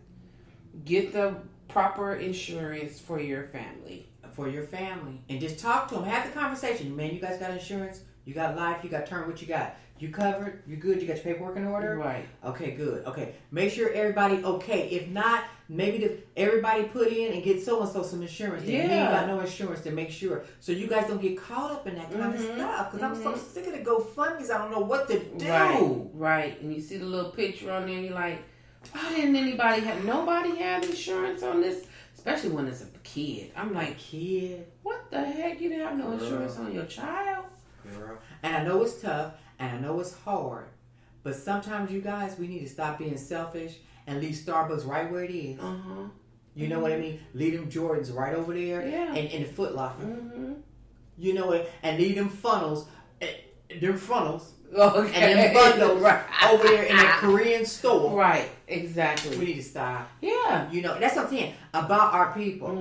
get the proper insurance for your family. And just talk to them. Have the conversation. Man, you guys got insurance? You got life? You got term? What you got? You covered? You good? You got your paperwork in order? Right. Okay, good. Okay. Make sure everybody okay. If not, maybe everybody put in and get so-and-so some insurance. Yeah. If you ain't got no insurance, to make sure. So you guys don't get caught up in that kind of stuff. Because I'm so sick of the GoFundMes. I don't know what to do. Right. And you see the little picture on there and you're like, why didn't nobody have insurance on this? Especially when it's a kid. I'm like, kid? What the heck? You didn't have no insurance on your child? Girl. And I know it's tough. And I know it's hard, but sometimes you guys, we need to stop being selfish and leave Starbucks right where it is. You know what I mean? Leave them Jordans right over there and in the Foot Locker. You know what? And leave them funnels, and them bundles over there in that Korean store. Right, exactly. We need to stop. Yeah. You know, that's what I'm saying about our people.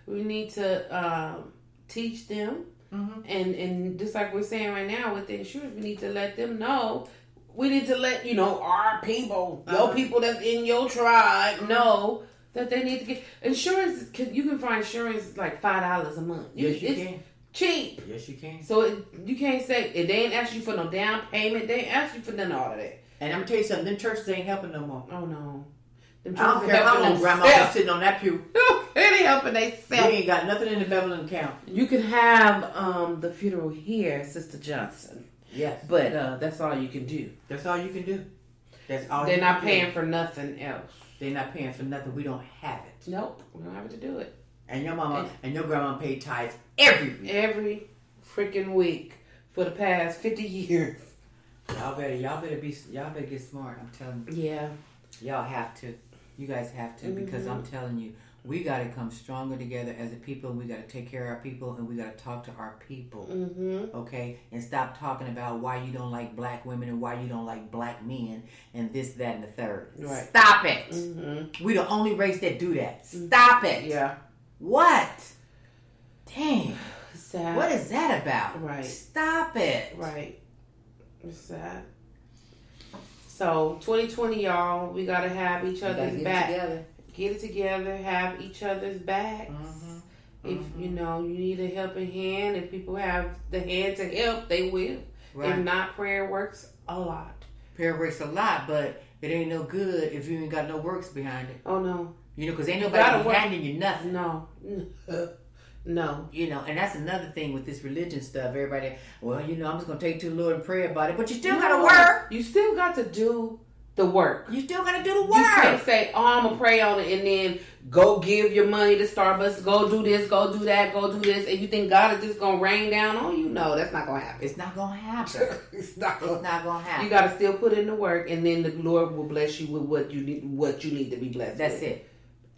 We need to teach them. And just like we're saying right now with the insurance, we need to let them know. We need to let our people, your people that's in your tribe, know that they need to get insurance. You can find insurance like $5 a month. Yes, you can. Cheap. Yes, you can. So you can't say they ain't ask you for no down payment. They ain't ask you for none of all of that. And I'm gonna tell you something. Them churches ain't helping no more. Oh no. I don't care how long grandma sitting on that pew. They helping themselves. We ain't got nothing in the Beverly County. You can have the funeral here, Sister Johnson. Yes. But that's all you can do. That's all you can do. That's all. They're not paying for nothing else. They're not paying for nothing. We don't have it. Nope. We don't have it to do it. And your mama and your grandma paid tithes every freaking week for the past 50 years. Y'all better get smart. I'm telling you. Yeah. Y'all have to. You guys have to, because I'm telling you, we got to come stronger together as a people. We got to take care of our people, and we got to talk to our people. Okay? And stop talking about why you don't like black women and why you don't like black men and this, that, and the third. Right. Stop it. We the only race that do that. Stop it. Yeah. What? Dang. Sad. What is that about? Right. Stop it. Right. It's sad. So 2020, y'all, we gotta have each other's back. Get it together. Have each other's backs. If you need a helping hand, if people have the hand to help, they will. Right. If not, prayer works a lot. Prayer works a lot, but it ain't no good if you ain't got no works behind it. Oh no. Because ain't nobody handing you nothing. No. No. And that's another thing with this religion stuff. Everybody, well, I'm just going to take it to the Lord and pray about it. But you still got to work. You still got to do the work. You still got to do the work. You can't say, I'm going to pray on it and then go give your money to Starbucks, go do this, go do that, go do this, and you think God is just going to rain down on you? No, that's not going to happen. It's not going to happen. It's not going to happen. You got to still put in the work, and then the Lord will bless you with what you need to be blessed That's with. it.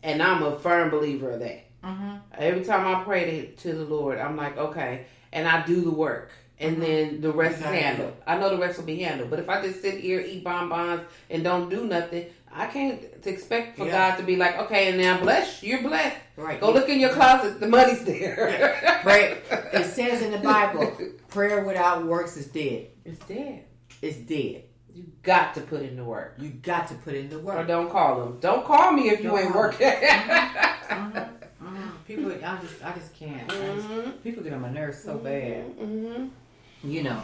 And I'm a firm believer of that. Every time I pray to the Lord, I'm like, okay, and I do the work. And then the rest is handled. I know the rest will be handled. But if I just sit here, eat bonbons, and don't do nothing, I can't expect for God to be like, okay, and now you're blessed. Right. Go look in your closet. The money's there. Right. It says in the Bible, prayer without works is dead. It's dead. It's dead. You got to put in the work. You got to put in the work. Or don't call them. Don't call me if you ain't working. People, I just can't. People get on my nerves so bad. You know,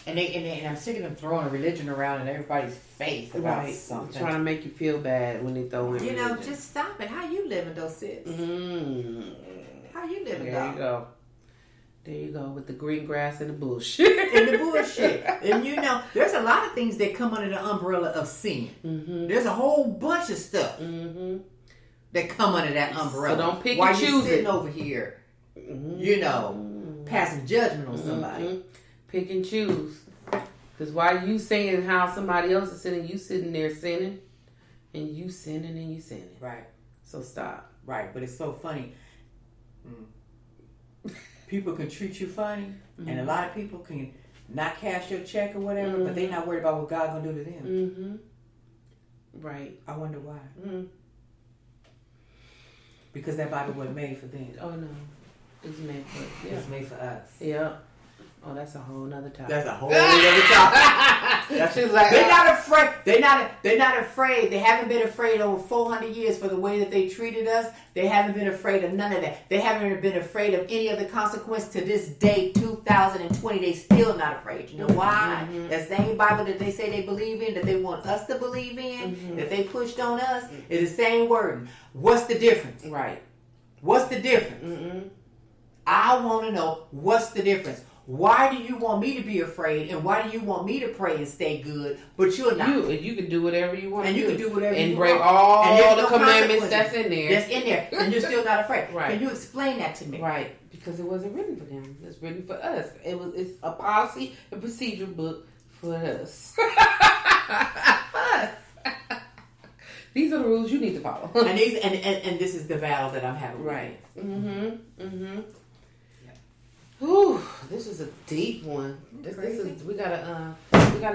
and I'm sick of them throwing a religion around in everybody's face about something. Trying to make you feel bad when they throw in religion. You know, just stop it. How you living, though, sis? How you living, There though? you go. There you go, with the green grass and the bullshit. And you know, there's a lot of things that come under the umbrella of sin. There's a whole bunch of stuff that come under that umbrella. So don't pick While and choose you're sitting it. over here, you know, passing judgment on somebody. Pick and choose. Because while you saying how somebody else is sinning, you sitting there sinning. And you sinning and you sinning. Right. So stop. Right. But it's so funny. People can treat you funny. And a lot of people can not cash your check or whatever. But they not worried about what God gonna do to them. Right. I wonder why. Because that Bible wasn't made for them. Oh, no. It's made for us. It was made for us. Yeah. Oh, that's a whole nother topic. That's a whole other topic. She's like, they're not afraid. They're not afraid. They haven't been afraid over 400 years for the way that they treated us. They haven't been afraid of none of that. They haven't been afraid of any of the consequence to this day, 2020. They still not afraid. You know why? That same Bible that they say they believe in, that they want us to believe in, that they pushed on us, is the same word. What's the difference? Right. What's the difference? I want to know what's the difference. Why do you want me to be afraid, and why do you want me to pray and stay good, but you're not? You can do whatever you want and to you do. can do whatever and you break want. all the no commandments that's in there. That's in there, and you're still not afraid. Right. Can you explain that to me? Right, because it wasn't written for them. It's written for us. It's a policy and procedure book for us. These are the rules you need to follow. and this is the battle that I'm having. Right. Ooh, this is a deep one. This is we gotta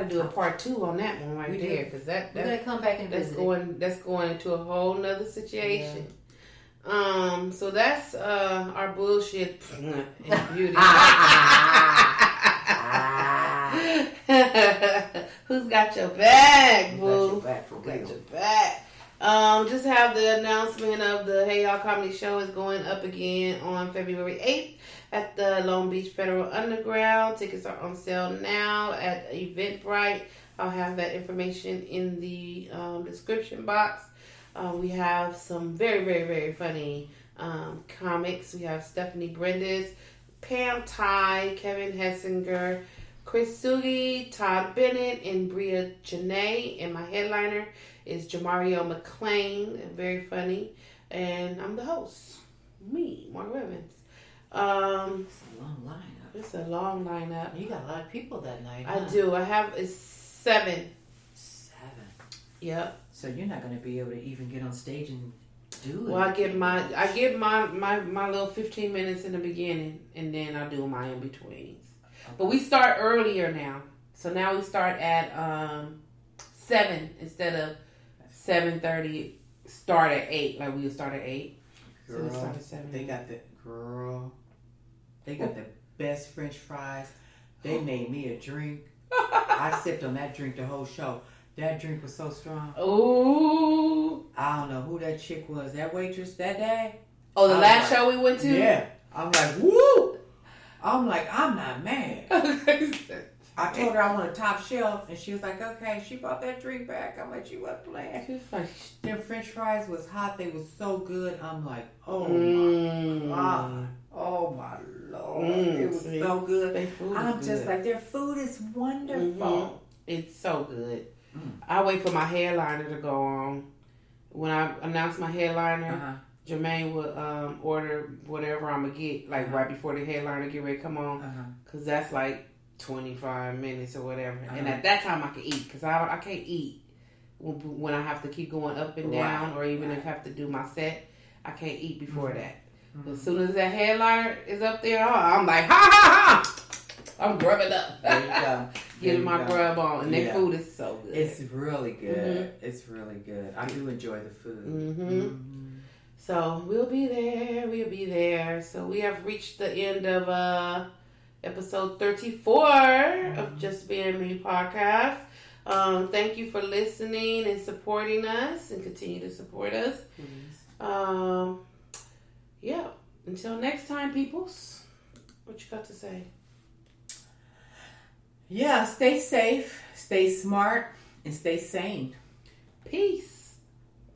do a part 2 on that one right there, because we're gonna come back and visit. That's going into a whole nother situation. Yeah. So that's our bullshit and beauty. Who's got your back, boo? Who got your back? Just have the announcement of the Hey Y'all Comedy Show is going up again on February 8th at the Long Beach Federal Underground. Tickets are on sale now at Eventbrite. I'll have that information in the description box. We have some very, very, very funny comics. We have Stephanie Brendes, Pam Ty, Kevin Hessinger, Chris Sugi, Todd Bennett, and Bria Janae. And my headliner is Jamario McClain, very funny. And I'm the host, me, Mark Evans. It's a long lineup. It's a long lineup. You got a lot of people that night. I do. It's 7. 7. Yep. So you're not going to be able to even get on stage and do it. Well, I give my little 15 minutes in the beginning, and then I do my in betweens. Okay. But we start earlier now. So now we start at 7 instead of 7:30. Start at 8, like we would start at 8. Girl, so they start at 7. They got the best French fries. They made me a drink. I sipped on that drink the whole show. That drink was so strong. Ooh. I don't know who that chick was. That waitress that day. Oh, the last show we went to? Yeah. I'm like, woo! I'm like, I'm not mad. I told her I want a top shelf, and she was like, okay. She brought that drink back. I'm like, she wasn't playing. She was like, their French fries was hot. They was so good. I'm like, oh my God. Oh my Lord. It was so good. I'm just like, their food is wonderful. It's so good. I wait for my headliner to go on. When I announce my headliner, Jermaine will order whatever I'm going to get, like right before the headliner get ready to come on. Because that's like 25 minutes or whatever. And at that time I can eat, because I can't eat when I have to keep going up and down, or even if I have to do my set. I can't eat before that. As soon as that headliner is up there, I'm like, ha ha ha! I'm grubbing up. There you go. Getting my grub on. And their food is so good. It's really good. It's really good. I do enjoy the food. So we'll be there. So we have reached the end of episode 34 of Just Being Me podcast. Thank you for listening and supporting us, and continue to support us. Yeah. Until next time, peoples. What you got to say? Yeah, stay safe, stay smart, and stay sane. Peace.